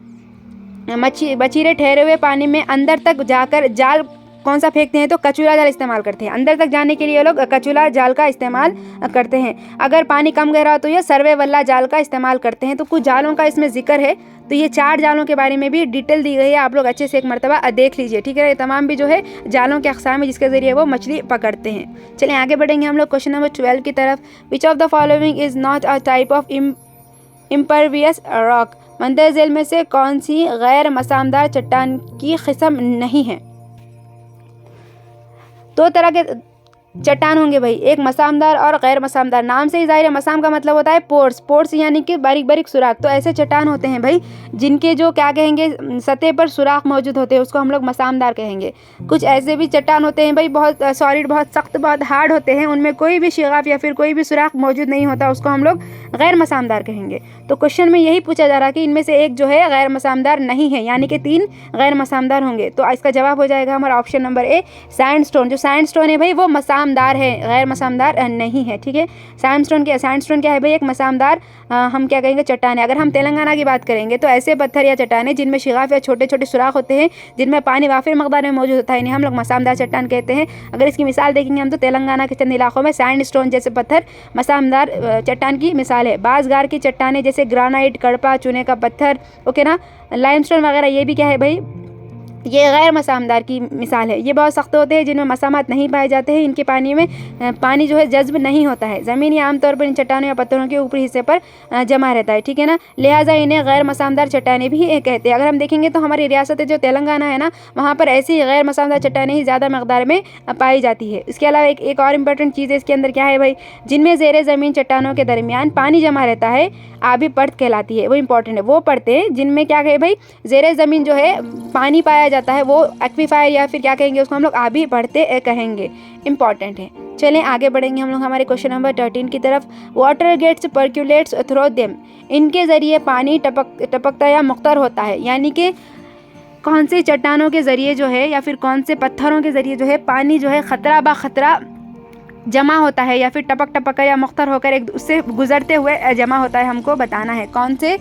मछियारे ठहरे हुए पानी में अंदर तक जाकर जाल कौन सा फेंकते हैं, तो कचुला जाल इस्तेमाल करते हैं। अंदर तक जाने के लिए ये लोग कचुला जाल का इस्तेमाल करते हैं। अगर पानी कम गहरा हो तो ये सर्वे वाला जाल का इस्तेमाल करते हैं। तो कुछ जालों का इसमें जिक्र है, तो ये 4 जालों के बारे में भी डिटेल दी गई है, आप लोग अच्छे से एक मरतबा देख लीजिए, ठीक है। ये तमाम भी जो है जालों के अक़साम है जिसके ज़रिए वो मछली पकड़ते हैं। चलिए आगे बढ़ेंगे हम लोग क्वेश्चन नंबर 12 की तरफ। Which of the following is not a type of impervious rock, मंदर झील में से कौन सी गैर मसामदार चट्टान की किस्म नहीं है। 2 तरह के चट्टान होंगे भाई, एक मसामदार और गैर मसामदार। नाम से ही जाहिर है, मसाम का मतलब होता है पोर्स, पोर्स यानी कि बारीक बारीक सुराख। तो ऐसे चट्टान होते हैं भाई जिनके जो क्या कहेंगे सतह पर सुराख मौजूद होते हैं, उसको हम लोग मसामदार कहेंगे। कुछ ऐसे भी चट्टान होते हैं भाई बहुत सॉलिड, बहुत सख्त, बहुत हार्ड होते हैं, उनमें कोई भी शिगाफ या फिर कोई भी सुराख मौजूद नहीं होता, उसको हम लोग गैर मसामदार कहेंगे। तो क्वेश्चन में यही पूछा जा रहा है कि इनमें से एक जो है गैर मसामदार नहीं है, यानी कि 3 गैर मसामदार होंगे। तो इसका जवाब हो जाएगा हमारा ऑप्शन नंबर ए, सैंडस्टोन। जो सैंडस्टोन है भाई वो मसामदार है, गैर मसामदार नहीं है, ठीक है। सैंडस्टोन क्या है भाई, एक मसामदार हम क्या कहेंगे चट्टान है। अगर हम तेलंगाना की बात करेंगे तो ऐसे पत्थर या चट्टानें जिनमें शिगाफ या छोटे छोटे सुराख होते हैं, जिनमें पानी वाफिर मकदार में मौजूद होता है, इन्हें हम लोग मसामदार चट्टान कहते हैं। अगर इसकी मिसाल देखेंगे हम तो तेलंगाना के चंद इलाकों में सैंडस्टोन जैसे पत्थर मसामदार चट्टान की मिसाल है। बाज़गार की चट्टानें जैसे ग्रानाइट, कड़पा, चूने का पत्थर, ओके ना, लाइमस्टोन वगैरह, ये भी क्या है भाई, ये गैर मसामदार की मिसाल है। ये बहुत सख्त होते हैं, जिनमें मसामात नहीं पाए जाते हैं, इनके पानी में पानी जो है जज्ब नहीं होता है, ज़मीन या आमतौर पर इन चट्टानों या पत्थरों के ऊपरी हिस्से पर जमा रहता है, ठीक है ना। लिहाजा इन्हें गैर मसामदार चट्टानें भी कहते हैं। अगर हम देखेंगे तो हमारी रियासत जो तेलंगाना है ना, वहाँ पर ऐसी गैर मसामदार चट्टानें ही ज़्यादा मकदार में पाई जाती है। इसके अलावा एक और इम्पोर्टेंट चीज़ है इसके अंदर, क्या है भाई, जिनमें ज़ेर ज़मीन चट्टानों के दरमियान पानी जमा रहता है, आबी परत कहलाती है। वो इंपॉर्टेंट है, वो परतें जिनमें क्या कहे भाई ज़ेर ज़मीन जो है पानी पाया जाता है, वो एक्वीफायर या फिर क्या कहेंगे उसको हम लोग आबी परतें कहेंगे, इंपॉर्टेंट है। चलें आगे बढ़ेंगे हम लोग हमारे क्वेश्चन नंबर 13 की तरफ। वाटर गेट्स पर्क्यूलेट्स थ्रू देम, इनके ज़रिए पानी टपकता या मुख्तर होता है, यानी कि कौन से चट्टानों के ज़रिए जो है या फिर कौन से पत्थरों के ज़रिए जो है पानी जो है ख़तरा बा ख़तरा जमा होता है या फिर टपक टपक कर या मुख्तर होकर एक उससे गुजरते हुए जमा होता है, हमको बताना है कौन से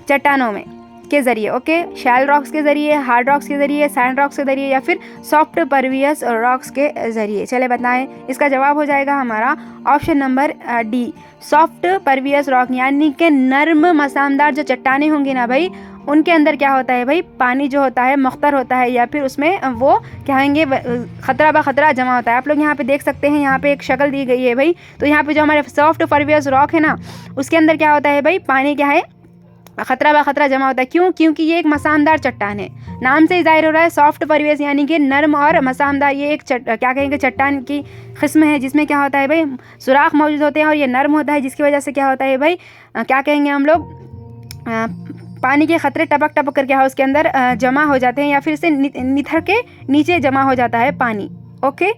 चट्टानों में के ज़रिए। ओके, शैल रॉक्स के ज़रिए, हार्ड रॉक्स के ज़रिए, सैंड रॉक्स के ज़रिए या फिर सॉफ्ट परवियस रॉक्स के ज़रिए। चले बताएं, इसका जवाब हो जाएगा हमारा option number D, soft pervious rock, यानी कि नर्म मसामदार जो चट्टानें होंगी ना भाई, उनके अंदर क्या होता है भाई, पानी जो होता है मुख्तर होता है या फिर उसमें वो क्या कहेंगे ख़तरा बा ख़तरा जमा होता है। आप लोग यहाँ पे देख सकते हैं, यहाँ पे एक शक्ल दी गई है भाई, तो यहाँ पे जो हमारे सॉफ्ट परवियस रॉक है ना, उसके अंदर क्या होता है भाई, पानी क्या है ख़तरा बा ख़तरा जमा होता है। क्यों? क्योंकि ये एक मसामदार चट्टान है, नाम से ही जाहिर हो रहा है सॉफ्ट परवियस, यानी कि नर्म और मसामदार। ये एक क्या कहेंगे चट्टान की किस्म है जिसमें क्या होता है भाई सुराख मौजूद होते हैं और ये नर्म होता है, जिसकी वजह से क्या होता है भाई क्या कहेंगे हम लोग पानी के ख़तरे टपक टपक कर क्या है उसके अंदर जमा हो जाते हैं या फिर इससे निथर के नीचे जमा हो जाता है पानी। ओके,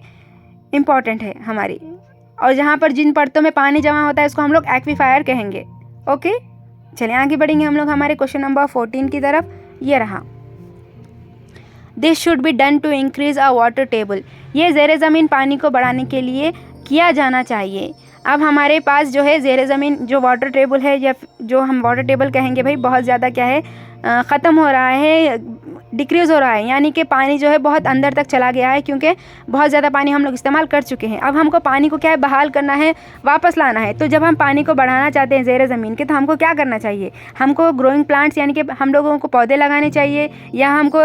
इम्पॉर्टेंट है हमारी। और जहाँ पर जिन परतों में पानी जमा होता है उसको हम लोग एक्वीफायर कहेंगे। ओके, चलिए आगे बढ़ेंगे हम लोग हमारे क्वेश्चन नंबर 14 की तरफ। ये रहा, this should be done to increase a water table, ये ज़ेर ज़मीन पानी को बढ़ाने के लिए किया जाना चाहिए। अब हमारे पास जो है ज़ेर ज़मीन जो वाटर टेबल है या जो हम वाटर टेबल कहेंगे भाई, बहुत ज़्यादा क्या है ख़त्म हो रहा है, डिक्रीज़ हो रहा है, यानी कि पानी जो है बहुत अंदर तक चला गया है, क्योंकि बहुत ज़्यादा पानी हम लोग इस्तेमाल कर चुके हैं। अब हमको पानी को क्या है बहाल करना है, वापस लाना है। तो जब हम पानी को बढ़ाना चाहते हैं ज़ेर ज़मीन के, तो हमको क्या करना चाहिए, हमको ग्रोइंग प्लांट्स यानी कि हम लोगों को पौधे लगाने चाहिए, या हमको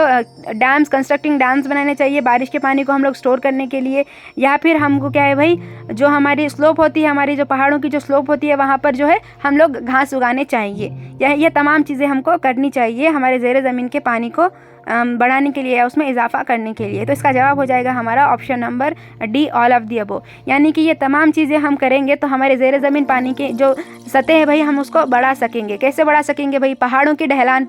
डैम्स, कंस्ट्रक्टिंग डैम्स बनाने चाहिए बारिश के पानी को हम लोग स्टोर करने के लिए, या फिर हमको क्या है भाई जो हमारी स्लोप होती है, हमारी जो पहाड़ों की जो स्लोप होती है, वहाँ पर जो है हम लोग घास उगाने चाहिए, या ये तमाम चीज़ें हमको करनी चाहिए हमारे ज़ेर ज़मीन के पानी को बढ़ाने के लिए या उसमें इजाफा करने के लिए। तो इसका जवाब हो जाएगा हमारा option number D, all of the above, यानी कि ये तमाम चीज़ें हम करेंगे तो हमारे ज़ेर ज़मीन पानी की जो सतह है भाई हम उसको बढ़ा सकेंगे। कैसे बढ़ा सकेंगे भाई, पहाड़ों की ढलान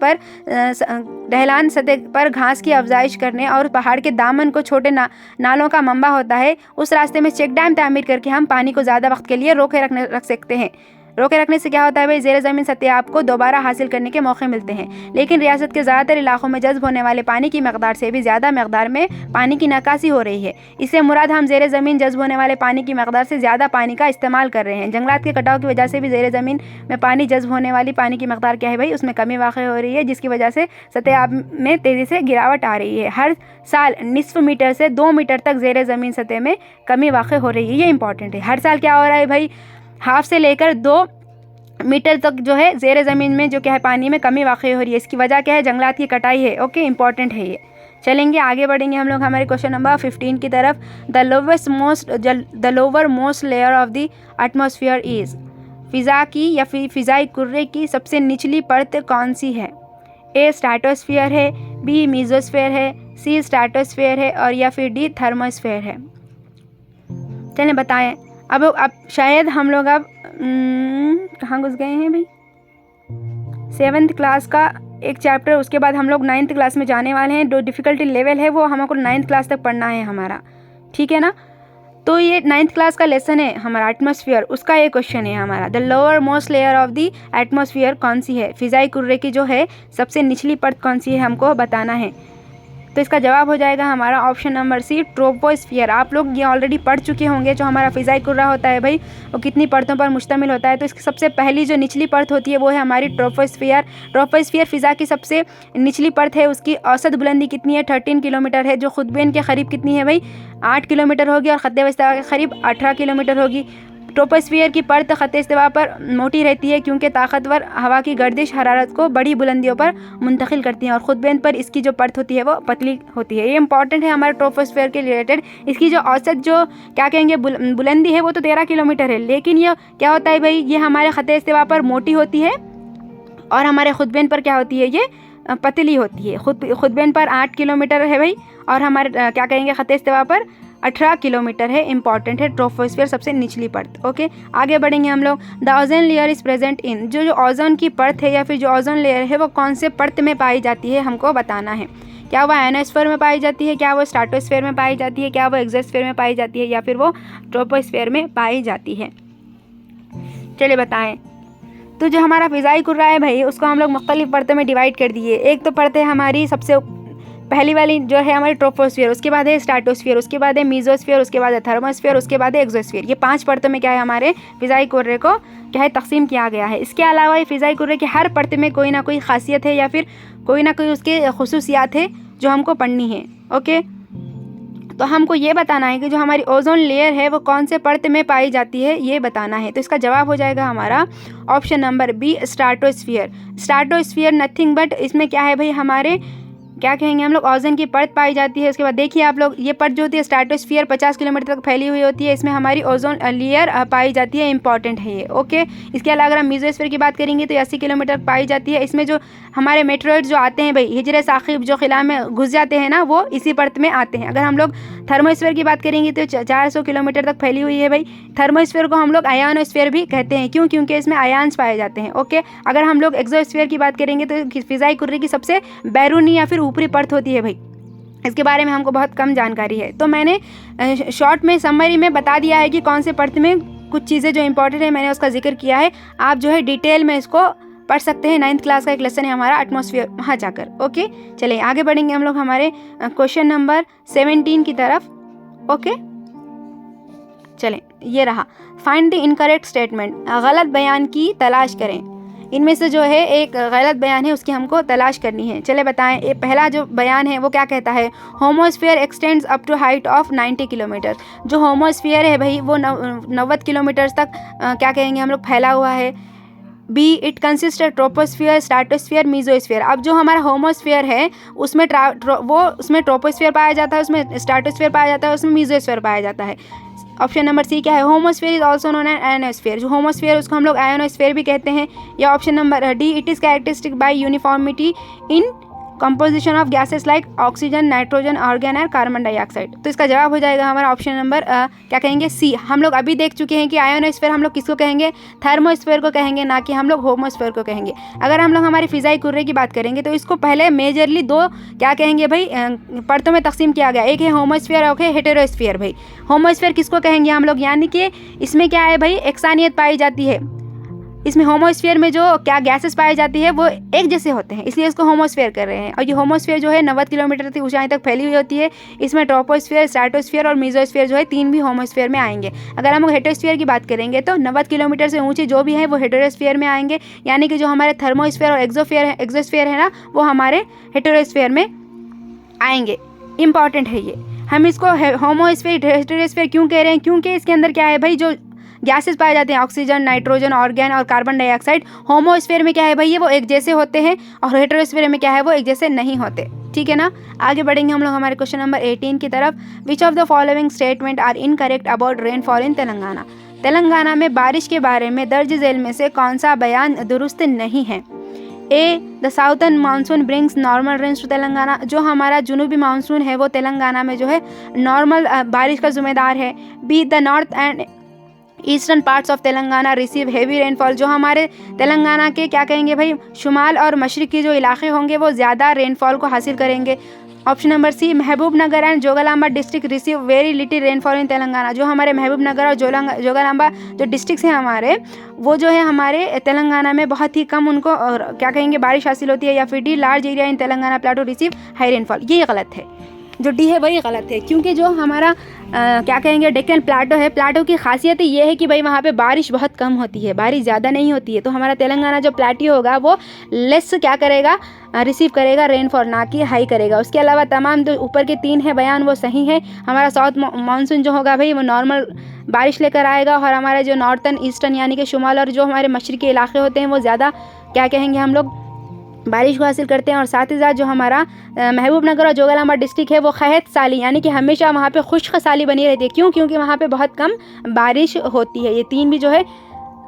सतह पर घास की अफजाइश करने और पहाड़ के दामन को छोटे नालों का मंबा होता है, उस रास्ते में चेक डैम तामीर करके हम पानी को ज़्यादा वक्त के लिए रोके रख सकते हैं। रोके रखने से क्या होता है भाई, ज़ेर ज़मीन सतह आपको दोबारा हासिल करने के मौके मिलते हैं। लेकिन रियासत के ज़्यादातर इलाकों में जज्ब होने वाले पानी की मकदार से भी ज़्यादा मकदार में पानी की निकासी हो रही है। इससे मुराद हम ज़ेर ज़मीन जज्ब होने वाले पानी की मकदार से ज़्यादा पानी का इस्तेमाल कर रहे हैं। जंगलात के कटाव की वजह से भी ज़ेर ज़मीन में पानी जज्ब होने वाली पानी की मकदार क्या है भाई, उसमें कमी वाक़ई हो रही है, जिसकी वजह से सतह आब में तेज़ी से गिरावट आ रही है। हर साल निस्फ मीटर से 2 मीटर तक ज़ेर ज़मीन सतह में कमी वाक़ई हो रही है। ये इंपॉर्टेंट है। हर साल क्या हो रहा है भाई, हाफ से लेकर 2 मीटर तक जो है ज़ेर ज़मीन में जो क्या है पानी में कमी वाक़ई हो रही है। इसकी वजह क्या है, जंगलात की कटाई है। ओके, इंपॉर्टेंट है ये। चलेंगे आगे बढ़ेंगे हम लोग हमारे क्वेश्चन नंबर 15 की तरफ। The lowermost layer of the atmosphere is, फ़िज़ा की या फिर फ़िज़ाई कुर्रे की सबसे निचली परत कौन सी है? ए स्ट्रेटोस्फीयर है, बी मीज़ोस्फीयर है, सी स्ट्रेटोस्फीयर है और या फिर डी थर्मोस्फीयर है। चलें बताएं। अब शायद हम लोग अब कहाँ घुस गए हैं भाई, 7th क्लास का एक चैप्टर, उसके बाद हम लोग 9th क्लास में जाने वाले हैं। जो डिफ़िकल्टी लेवल है वो हमको 9th क्लास तक पढ़ना है हमारा, ठीक है ना। तो ये 9th क्लास का लेसन है हमारा एटमॉस्फेयर, उसका ये क्वेश्चन है हमारा, the lowermost layer of the atmosphere कौन सी है? फ़िज़ाई कुर्रे की जो है सबसे निचली परत कौन सी है, हमको बताना है। तो इसका जवाब हो जाएगा हमारा ऑप्शन नंबर सी, ट्रोपोस्फियर। आप लोग ये ऑलरेडी पढ़ चुके होंगे। जो हमारा फ़िज़ाई कुर्रा होता है भाई, वो कितनी परतों पर मुश्तमिल होता है। तो इसकी सबसे पहली जो निचली परत होती है वो है हमारी ट्रोपोस्फियर। ट्रोपोस्फियर फ़िज़ा की सबसे निचली परत है। उसकी औसत बुलंदी कितनी है, 13 किलोमीटर है। जो खुदबेन के करीब कितनी है भाई, 8 किलोमीटर होगी और ख़त्ते इस्तिवा के करीब 18 किलोमीटर होगी। ट्रोपोस्फियर की परत ख़त्ते इस्तिवा पर मोटी रहती है क्योंकि ताकतवर हवा की गर्दिश हरारत को बड़ी बुलंदियों पर मुंतकिल करती है और खुदबेन पर इसकी जो परत होती है वो पतली होती है। ये इंपॉर्टेंट है हमारे ट्रोपोस्फियर के रिलेटेड। इसकी जो औसत जो क्या कहेंगे बुलंदी है वो तो 13 किलोमीटर है, लेकिन ये क्या होता है भाई, ये हमारे ख़त्ते इस्तिवा पर मोटी होती है और हमारे खुदबेन पर क्या होती है, ये पतली होती है। खुदबेन पर 8 किलोमीटर है भाई और हमारे क्या कहेंगे ख़त्ते इस्तिवा पर 18 किलोमीटर है। इंपॉर्टेंट है ट्रोपोस्फियर सबसे निचली परत। ओके, आगे बढ़ेंगे हम लोग। The ozone layer is present in, जो ओजोन की परत है या फिर जो ओजोन लेयर है वो कौन से परत में पाई जाती है, हमको बताना है। क्या वो आयनोस्फीयर में पाई जाती है, क्या वो स्ट्रेटोस्फीयर में पाई जाती है, क्या वो एक्सोस्फीयर में पाई जाती है या फिर वो ट्रोपोस्फियर में पाई जाती है? चलिए बताएं। तो जो हमारा फ़िज़ाई कुर्रा है भाई, उसको हम लोग मुख्तलिफ परतों में डिवाइड कर दिए। एक तो परत है हमारी सबसे पहली वाली जो है हमारी ट्रोपोस्फियर, उसके बाद है स्ट्रेटोस्फियर, उसके बाद है मीज़ोस्फियर, उसके बाद है थर्मोस्फियर, उसके बाद है एक्सोस्फियर। ये 5 परतों में क्या है हमारे फ़िज़ाई कुर्रे को क्या है तकसीम किया गया है। इसके अलावा ये फ़िज़ाई कुर्रे की हर परत में कोई ना कोई खासियत है या फिर कोई ना कोई उसके खुसूसियात है जो हमको पढ़नी है। ओके, तो हमको ये बताना है कि जो हमारी ओजोन लेयर है वो कौन से परत में पाई जाती है, ये बताना है। तो इसका जवाब हो जाएगा हमारा option number B, stratosphere. Stratosphere nothing but इसमें क्या है भाई, हमारे क्या कहेंगे हम लोग, ओजोन की परत पाई जाती है। उसके बाद देखिए आप लोग, ये परत जो होती है स्ट्रेटोस्फियर 50 किलोमीटर तक फैली हुई होती है, इसमें हमारी ओजोन लेयर पाई जाती है। इंपॉर्टेंट है ये। ओके, इसके अलावा अगर हम मीज़ोस्फीयर की बात करेंगे तो 80 किलोमीटर पाई जाती है। इसमें जो हमारे मेटेरॉइड्स जो आते हैं भाई, हिजरे साकिब जो खिला में घुस जाते हैं ना, वो इसी परत में आते हैं। अगर हम लोग थर्मोस्फीयर की बात करेंगे तो 400 किलोमीटर तक फैली हुई है भाई। थर्मोस्फीयर को हम लोग आयनोस्फीयर भी कहते हैं। क्यों? क्योंकि इसमें आयन्स पाए जाते हैं। ओके, अगर हम लोग एक्सोस्फीयर की बात करेंगे तो फ़िज़ाई कुर्रे की सबसे बैरूनी या फिर ऊपरी परत होती है भाई। इसके बारे में हमको बहुत कम जानकारी है, तो मैंने शॉर्ट में समरी में बता दिया है कि कौन से परत में कुछ चीज़ें जो इंपॉर्टेंट है मैंने उसका जिक्र किया है। आप जो है डिटेल में इसको पढ़ सकते हैं। 9th क्लास का एक लेसन है हमारा एटमॉस्फेयर, वहाँ जाकर। ओके, चलिए आगे बढ़ेंगे हम लोग हमारे क्वेश्चन नंबर 17 की तरफ। ओके, चलें, ये रहा। फाइंड द इनकरेक्ट स्टेटमेंट, गलत बयान की तलाश करें। इनमें से जो है एक गलत बयान है, उसकी हमको तलाश करनी है। चले बताएं। ये पहला जो बयान है वो क्या कहता है, homosphere extends up to height of 90 kilometre. जो होमोस्फीयर है भाई वो 90 किलोमीटर तक क्या कहेंगे हम लोग फैला हुआ है। B, it consist troposphere, stratosphere, mesosphere. अब जो हमारा होमोस्फियर है उसमें उसमें ट्रोपोस्फियर पाया जाता है, उसमें स्ट्रेटोस्फियर पाया जाता है, उसमें मीज़ोस्फियर पाया जाता है। ऑप्शन नंबर सी क्या है, homosphere is also known as ionosphere. जो होमोस्फीयर उसको हम लोग आयनोस्फीयर भी कहते हैं। या option number D, it is characteristic by uniformity in composition of gases like oxygen, nitrogen, argon और कार्बन डाइऑक्साइड। तो इसका जवाब हो जाएगा हमारा ऑप्शन नंबर क्या कहेंगे, सी। हम लोग अभी देख चुके हैं कि आयनोस्फीयर हम लोग किसको कहेंगे, थर्मोस्फीयर को कहेंगे, ना कि हम लोग होमोस्फीयर को कहेंगे। अगर हम लोग हमारी फ़िज़ाई कुर्रे की बात करेंगे तो इसको पहले मेजरली 2 क्या कहेंगे भाई परतों में तकसीम किया गया। एक है होमोस्फीयर और एक है हेटेरोस्फीयर भाई। होमोस्फीयर किसको कहेंगे हम लोग, यानी कि इसमें क्या है भाई, एकसानियत पाई जाती है। इसमें होमोस्फीयर में जो क्या गैसेस पाई जाती है वो एक जैसे होते हैं, इसलिए इसको होमोस्फीयर कर रहे हैं। और ये होमोस्फीयर जो है 90 किलोमीटर की ऊंचाई तक फैली हुई होती है। इसमें ट्रोपोस्फीयर, स्ट्रेटोस्फीयर और मेसोस्फीयर जो है 3 भी होमोस्फीयर में आएंगे। अगर हम हेटरोस्फीयर की बात करेंगे तो 90 किलोमीटर से ऊँचे जो भी हैं वो हेटरोस्फीयर में आएंगे, यानी कि जो हमारे थर्मोस्फीयर और एक्सोस्फीयर है ना वो हमारे हेटरोस्फीयर में आएंगे। इंपॉर्टेंट है ये। हम इसको होमोस्फीयर हेटरोस्फीयर क्यों कह रहे हैं? क्योंकि इसके अंदर क्या है भाई, जो गैसेस पाए जाते हैं ऑक्सीजन, नाइट्रोजन, ऑर्गन और कार्बन डाइऑक्साइड, होमोस्फीयर में क्या है भाई ये वो एक जैसे होते हैं, और हेटरोस्फीयर में क्या है वो एक जैसे नहीं होते। ठीक है ना। आगे बढ़ेंगे हम लोग हमारे क्वेश्चन नंबर 18 की तरफ। Which of the following statement are incorrect about rainfall in Telangana? Telangana में बारिश के बारे में दर्ज झेल में से कौन सा बयान दुरुस्त नहीं है? A, the southern monsoon brings normal rains to Telangana, जो हमारा जुनूबी मानसून है वो तेलंगाना में जो है नॉर्मल बारिश का जिम्मेदार है। B, the north and eastern parts of Telangana receive heavy rainfall, जो हमारे तेलंगाना के क्या कहेंगे भाई शुमाल और मशरक़ी जो इलाके होंगे वो ज़्यादा रेनफॉल को हासिल करेंगे। Option number C, Mahbubnagar and Jogulamba district receive very little rainfall in Telangana, जो हमारे महबूब नगर और जोगालांबा जो डिस्ट्रिक्ट्स हैं हमारे, वो जो है हमारे तेलंगाना में बहुत ही कम उनको क्या कहेंगे बारिश हासिल होती है। या फिर D, large area in Telangana Plato receive high rainfall, ये गलत है। जो डी है वही गलत है, क्योंकि जो हमारा क्या कहेंगे डेक्कन प्लाटो है, प्लाटो की खासियत ये है कि भाई वहाँ पे बारिश बहुत कम होती है, बारिश ज़्यादा नहीं होती है। तो हमारा तेलंगाना जो प्लाटियो होगा वो लेस क्या करेगा, रिसीव करेगा रेनफॉल, ना कि हाई करेगा। उसके अलावा तमाम जो ऊपर के 3 है बयान वो सही है। हमारा साउथ मानसून जो होगा भाई वो नॉर्मल बारिश लेकर आएगा, और हमारे जो नॉर्थन ईस्टर्न यानी कि शुमाल और जो हमारे मशरक़ी इलाके होते हैं वो ज़्यादा क्या कहेंगे हम लोग बारिश को हासिल करते हैं। और साथ ही साथ जो हमारा महबूब नगर और जोगालांबा डिस्ट्रिक्ट है वो खहत साली यानी कि हमेशा वहाँ पे खुश्क साली बनी रहती है। क्यों? क्योंकि वहाँ पे बहुत कम बारिश होती है। ये 3 भी जो है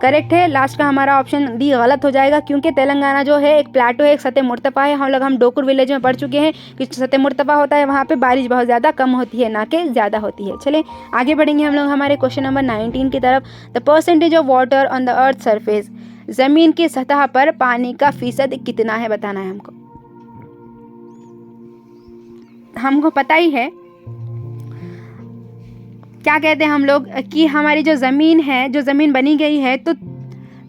करेक्ट है। लास्ट का हमारा ऑप्शन डी गलत हो जाएगा, क्योंकि तेलंगाना जो है एक प्लाटो है, एक सतह मुर्तफ़ा है। हम डोकुर विलेज में पढ़ चुके हैं कि सतह मुर्तफ़ा होता है, वहाँ पे बारिश बहुत ज़्यादा कम होती है, ना कि ज़्यादा होती है। चले आगे बढ़ेंगे हम लोग हमारे क्वेश्चन नंबर 19 की तरफ। The percentage of water on the earth surface, ज़मीन की सतह पर पानी का फीसद कितना है बताना है हमको। हमको पता ही है क्या कहते हैं हम लोग कि हमारी जो ज़मीन है, जो ज़मीन बनी गई है, तो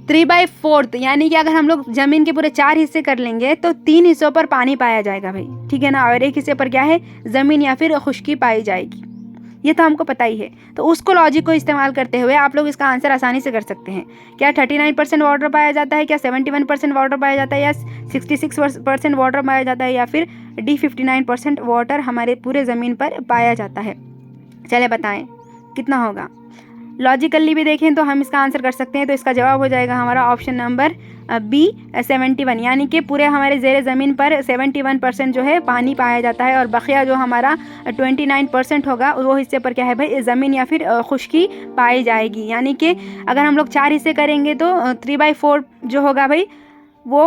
3/4 यानी कि अगर हम लोग ज़मीन के पूरे 4 हिस्से कर लेंगे तो 3 हिस्सों पर पानी पाया जाएगा भाई। ठीक है ना। और एक हिस्से पर क्या है, ज़मीन या फिर खुश्की पाई जाएगी। ये तो हमको पता ही है। तो उसको लॉजिक को इस्तेमाल करते हुए आप लोग इसका आंसर आसानी से कर सकते हैं। क्या 39% वाटर पाया जाता है, क्या 71% वाटर पाया जाता है, या 66% वाटर पाया जाता है, या फिर डी 59% वाटर हमारे पूरे ज़मीन पर पाया जाता है। चले बताएं कितना होगा। लॉजिकली भी देखें तो हम इसका आंसर कर सकते हैं। तो इसका जवाब हो जाएगा हमारा ऑप्शन नंबर बी 71, यानी कि पूरे हमारे ज़ेरे ज़मीन पर 71% जो है पानी पाया जाता है, और बकिया जो हमारा 29% होगा वो हिस्से पर क्या है भाई ज़मीन या फिर खुश्की पाई जाएगी। यानी कि अगर हम लोग 4 हिस्से करेंगे तो 3/4 जो होगा भाई वो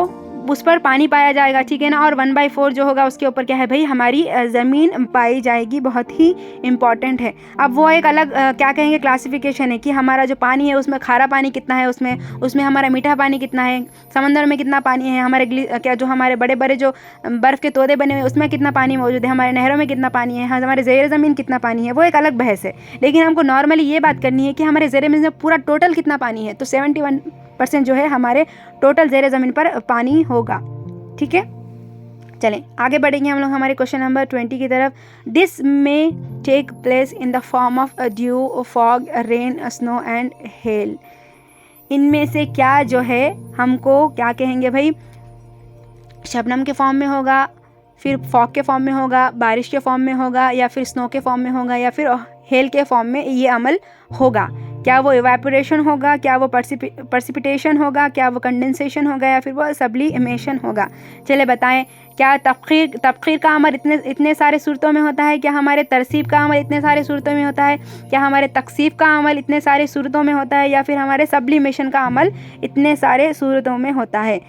उस पर पानी पाया जाएगा। ठीक है ना। और 1/4 जो होगा उसके ऊपर क्या है भाई हमारी ज़मीन पाई जाएगी। बहुत ही इम्पॉर्टेंट है। अब वो एक अलग क्या कहेंगे क्लासिफिकेशन है कि हमारा जो पानी है उसमें खारा पानी कितना है, उसमें हमारा मीठा पानी कितना है, समंदर में कितना पानी है, हमारे क्या जो हमारे बड़े बड़े जो बर्फ़ के तोदे बने हुए उसमें कितना पानी मौजूद है, हमारे नहरों में कितना पानी है, हमारे ज़ेर ज़मीन कितना पानी है, वो एक अलग बहस है। लेकिन हमको नॉर्मली ये बात करनी है कि हमारे ज़ेर ज़मीन में पूरा टोटल कितना पानी है। तो 71% जो है हमारे टोटल ज़ेर ज़मीन पर पानी होगा। ठीक है। चलें आगे बढ़ेंगे हम लोग हमारे क्वेश्चन नंबर 20 की तरफ। This may take place in the form of dew, fog, rain, snow and hail. इनमें से क्या जो है हमको क्या कहेंगे भाई शबनम के फॉर्म में होगा, फिर फॉग के फॉर्म में होगा, बारिश के फॉर्म में होगा, या फिर स्नो के फॉर्म में होगा, या फिर हेल के फॉर्म में ये अमल होगा। क्या वो इवेपोरेशन होगा, क्या वो पर्सिपिटेशन होगा, क्या वो कंडेंसेशन होगा, या फिर वो सब्लिमेशन होगा। चले बताएं क्या तबखीर का अमल इतने सारे सूरतों में होता है, क्या हमारे तरसीब का अमल इतने सारे सूरतों में होता है, क्या हमारे तकसीब का अमल इतने सारे सूरतों में होता है, या फिर हमारे सब्लिमेशन का अमल इतने सारे सूरतों में होता है।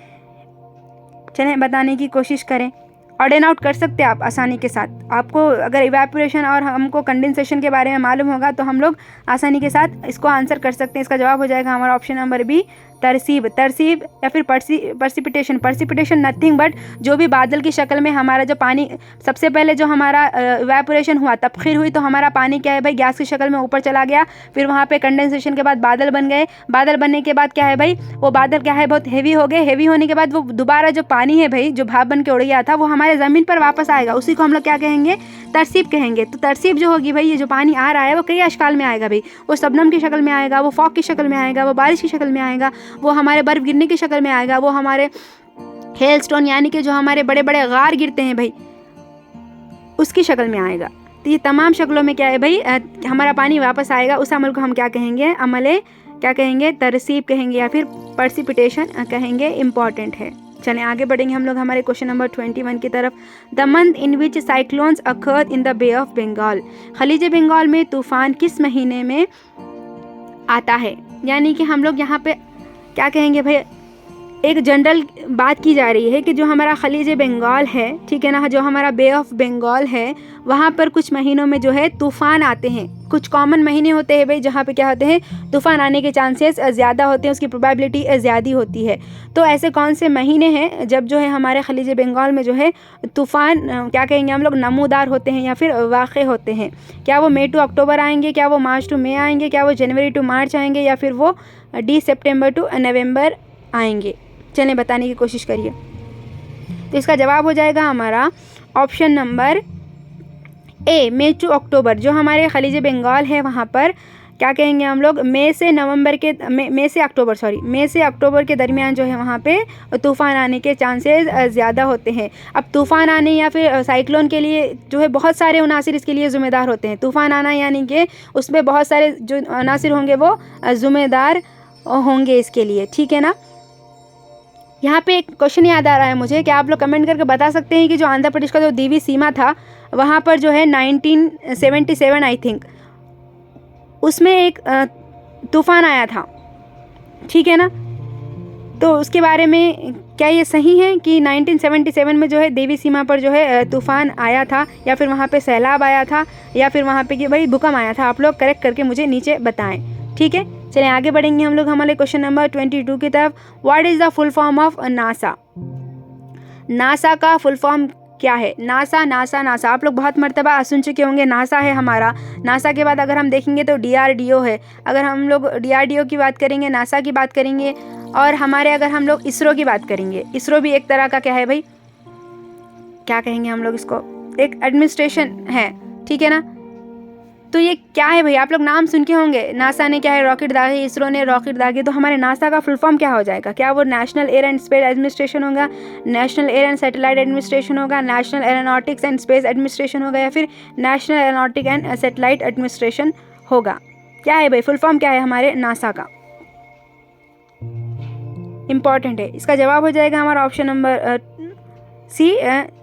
चलें बताने की कोशिश करें। ऑड एंड आउट कर सकते हैं आप आसानी के साथ। आपको अगर इवेपोरेशन और हमको कंडेंसेशन के बारे में मालूम होगा तो हम लोग आसानी के साथ इसको आंसर कर सकते हैं। इसका जवाब हो जाएगा हमारा ऑप्शन नंबर बी तरसीब, तरसीब या फिर पर्सिपिटेशन, पर्सिपिटेशन नथिंग बट जो भी बादल की शक्ल में हमारा जो पानी, सबसे पहले जो हमारा इवेपोरेशन हुआ, तबखीर हुई, तो हमारा पानी क्या है भाई, गैस की शक्ल में ऊपर चला गया, फिर वहाँ पे कंडेंसेशन के बाद बादल बन गए, बादल बनने के बाद क्या है भाई, वो बादल क्या है बहुत हेवी हो गए, हेवी होने के बाद वो दोबारा जो पानी है भाई, जो भाप बन के उड़ गया था, वो हमारे ज़मीन पर वापस आएगा, उसी को हम लोग क्या कहेंगे, तरसीब कहेंगे। तो तरसीब जो होगी भाई, ये जो पानी आ रहा है वो कई अशकाल में आएगा भाई, वो शबनम की शक्ल में आएगा, वो फॉग की शक्ल में आएगा, वो बारिश की शक्ल में आएगा, वो हमारे बर्फ़ गिरने की शक्ल में आएगा, वो हमारे हेल स्टोन यानी कि जो हमारे बड़े बड़े गार गिरते हैं भाई, उसकी शक्ल में आएगा। तो ये तमाम शक्लों में क्या है भाई, हमारा पानी वापस आएगा, उस अमल को हम क्या कहेंगे, अमले क्या कहेंगे, तरसीब कहेंगे या फिर पर्सिपिटेशन कहेंगे। इम्पॉर्टेंट है। चलें आगे बढ़ेंगे हम लोग हमारे क्वेश्चन नंबर 21 की तरफ। The month in which cyclones occur in the Bay of Bengal, खलीज बंगाल में तूफ़ान किस महीने में आता है। यानी कि हम लोग यहाँ पे क्या कहेंगे भाई, एक जनरल बात की जा रही है कि जो हमारा खलीज बंगाल है, ठीक है ना, जो हमारा बे ऑफ बंगाल है, वहाँ पर कुछ महीनों में जो है तूफ़ान आते हैं। कुछ कॉमन महीने होते हैं भाई जहाँ पे क्या होते हैं, तूफ़ान आने के चांसेस ज़्यादा होते हैं, उसकी प्रोबेबिलिटी ज़्यादा होती है। तो ऐसे कौन से महीने हैं जब जो है हमारे खलीज बंगाल में जो है तूफ़ान क्या कहेंगे हम लोग, नमूदार होते हैं या फिर वाक़ होते हैं। क्या वो मई टू अक्टूबर आएंगे, क्या वो मार्च टू मई आएंगे, क्या वो जनवरी टू मार्च आएंगे, या फिर वो सितंबर टू नवंबर आएंगे। चलें बताने की कोशिश करिए। तो इसका जवाब हो जाएगा हमारा option number A, May to October. जो हमारे खलीज बंगाल है वहाँ पर क्या कहेंगे हम लोग, मई से अक्टूबर के दरमियान जो है वहाँ पे तूफ़ान आने के चांसेस ज़्यादा होते हैं। अब तूफ़ान आने या फिर साइक्लोन के लिए जो है बहुत सारे अनासिर इसके लिए ज़िम्मेदार होते हैं। तूफ़ान आना यानी कि उसमें बहुत सारे जो अनासिर होंगे वो ज़िम्मेदार होंगे इसके लिए, ठीक है ना। यहाँ पे एक क्वेश्चन याद आ रहा है मुझे, कि आप लोग कमेंट करके बता सकते हैं कि जो आंध्र प्रदेश का जो देवी सीमा था वहाँ पर जो है 1977 आई थिंक, उसमें एक तूफ़ान आया था, ठीक है ना। तो उसके बारे में क्या ये सही है कि 1977 में जो है देवी सीमा पर जो है तूफ़ान आया था, या फिर वहाँ पे सैलाब आया था, या फिर वहाँ पे कि भाई भूकंप आया था। आप लोग करेक्ट करके मुझे नीचे बताएं, ठीक है। चलिए आगे बढ़ेंगे हम लोग हमारे क्वेश्चन नंबर 22 की तरफ। What is the full form of NASA. NASA का फुल फॉर्म क्या है। नासा नासा नासा आप लोग बहुत मर्तबा सुन चुके होंगे। नासा है हमारा। नासा के बाद अगर हम देखेंगे तो DRDO है। अगर हम लोग DRDO की बात करेंगे, नासा की बात करेंगे, और हमारे अगर हम लोग इसरो की बात करेंगे, इसरो भी एक तरह का क्या है भाई, क्या कहेंगे हम लोग इसको, एक एडमिनिस्ट्रेशन है, ठीक है ना। तो ये क्या है भाई, आप लोग नाम सुन के होंगे। नासा ने क्या है रॉकेट दागे, इसरो ने रॉकेट दागे, तो हमारे नासा का फुल फॉर्म क्या हो जाएगा। क्या वो National Air and space Administration होगा, National Air and Satellite Administration होगा, National aeronautics and space Administration होगा, या फिर National Aeronautic and Satellite Administration होगा। क्या है भाई फुल फॉर्म क्या है हमारे नासा का, इंपॉर्टेंट है। इसका जवाब हो जाएगा हमारा option number C,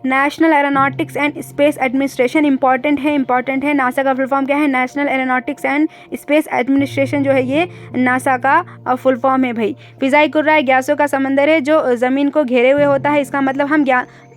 national aeronautics and space administration. Important है। नासा का फुल फॉर्म क्या है, national aeronautics and space administration जो है ये नासा का फुल फॉर्म है भाई। फिजाई कुर्रा गैसों का समंदर है जो ज़मीन को घेरे हुए होता है। इसका मतलब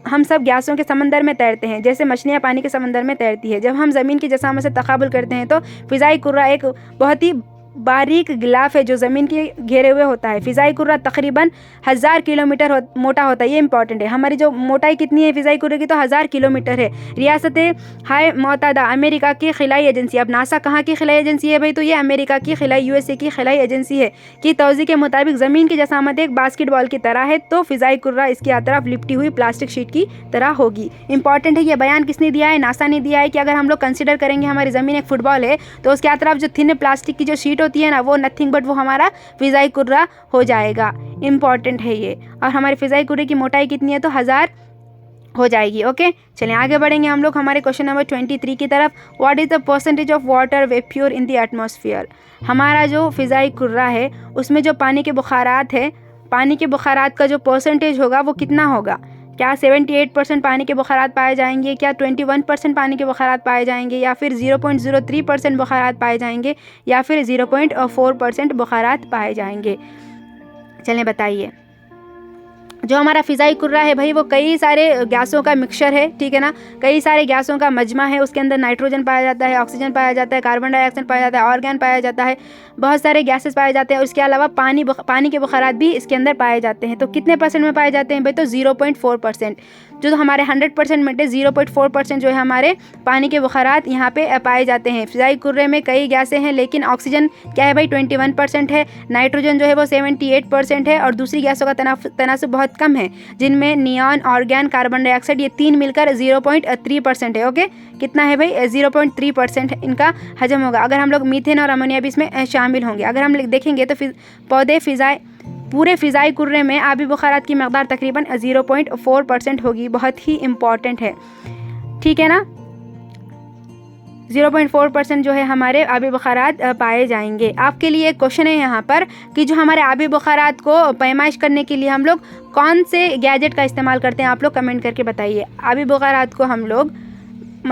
हम सब गैसों के समंदर में तैरते हैं, जैसे मछलियाँ पानी के समंदर में तैरती है। जब हम ज़मीन की जसामत से तकाबुल करते हैं तो फिजाई कुर्रा एक बहुत ही बारीक गिलाफ है जो ज़मीन के घेरे हुए होता है। फ़िज़ाई कुर्रा तकरीबन 1000 किलोमीटर मोटा होता है। ये इंपॉर्टेंट है। हमारी जो मोटाई कितनी है फ़िज़ाई कुर्रे की, तो 1000 किलोमीटर है। रियासत हाय मुत्तहदा अमेरिका की खिलाई एजेंसी, अब नासा कहाँ की खिलाई एजेंसी है भाई, तो ये अमेरिका की खिलाई USA की खिलाई एजेंसी है कि तौज़ी के मुताबिक ज़मीन की जसामत एक बास्केटबॉल की तरह है, तो फ़िज़ाई कुर्रा इसकी अतराफ लिपटी हुई प्लास्टिक शीट की तरह होगी। इंपॉर्टेंट है। ये बयान किसने दिया है, नासा ने दिया है कि अगर हम लोग कंसिडर करेंगे हमारी ज़मीन एक फुटबॉल है, तो उसके अतराफ जो थिन प्लास्टिक की जो शीट होती है ना, वो नथिंग बट वो हमारा फ़िज़ाई कुर्रा हो जाएगा। इंपॉर्टेंट है ये। और हमारे फ़िज़ाई कुर्रे की मोटाई कितनी है, तो 1000 हो जाएगी। ओके, चलें आगे बढ़ेंगे हम लोग हमारे क्वेश्चन नंबर 23 की तरफ। What is the percentage of water vapour in the atmosphere. हमारा जो फ़िज़ाई कुर्रा है उसमें जो पानी के बुखारात है, पानी के बुखारात का जो परसेंटेज होगा वो कितना होगा। क्या 78% पानी के बुखारात पाए जाएंगे, क्या 21% पानी के बुखारात पाए जाएंगे, या फिर 0.03% बुखारात पाए जाएंगे, या फिर 0.4% बुखारात पाए जाएंगे। चलें बताइए। जो हमारा फ़िज़ाई कुर्रा है भाई वो कई सारे गैसों का मिक्सचर है, ठीक है ना, कई सारे गैसों का मजमा है। उसके अंदर नाइट्रोजन पाया जाता है, ऑक्सीजन पाया जाता है, कार्बन डाइऑक्साइड पाया जाता है, ऑर्गन पाया जाता है, बहुत सारे गैसेस पाए जाते हैं। उसके अलावा पानी के बुखारात भी इसके अंदर पाए जाते हैं। तो कितने परसेंट में पाए जाते हैं भाई? तो 0.4%। जो हमारे 100% में 0.4% जो है हमारे पानी के बुखारात यहाँ पे पाए जाते हैं। फ़िज़ाई कुर्रे में कई गैसें हैं, लेकिन ऑक्सीजन क्या है भाई 21% है, नाइट्रोजन जो है वो 78% है, और दूसरी गैसों का तनासुब बहुत कम है, जिनमें नियॉन, ऑर्गन, कार्बन डाइऑक्साइड, ये तीन मिलकर 0.3% है। ओके, कितना है भाई? 0.3% इनका हजम होगा। अगर हम लोग मीथेन और अमोनिया भी इसमें शामिल होंगे। अगर हम देखेंगे तो पूरे फ़िज़ाई कुर्रे में आबी बुखारात की मकदार तकरीबन 0.4% होगी। बहुत ही इम्पॉर्टेंट है, ठीक है ना। 0.4% जो है हमारे आबी बुखारात पाए जाएंगे। आपके लिए एक क्वेश्चन है यहाँ पर कि जो हमारे आबी बुखारात को पैमाइश करने के लिए हम लोग कौन से गैजेट का इस्तेमाल करते हैं? आप लोग कमेंट करके बताइए। आबी बुखारात को हम लोग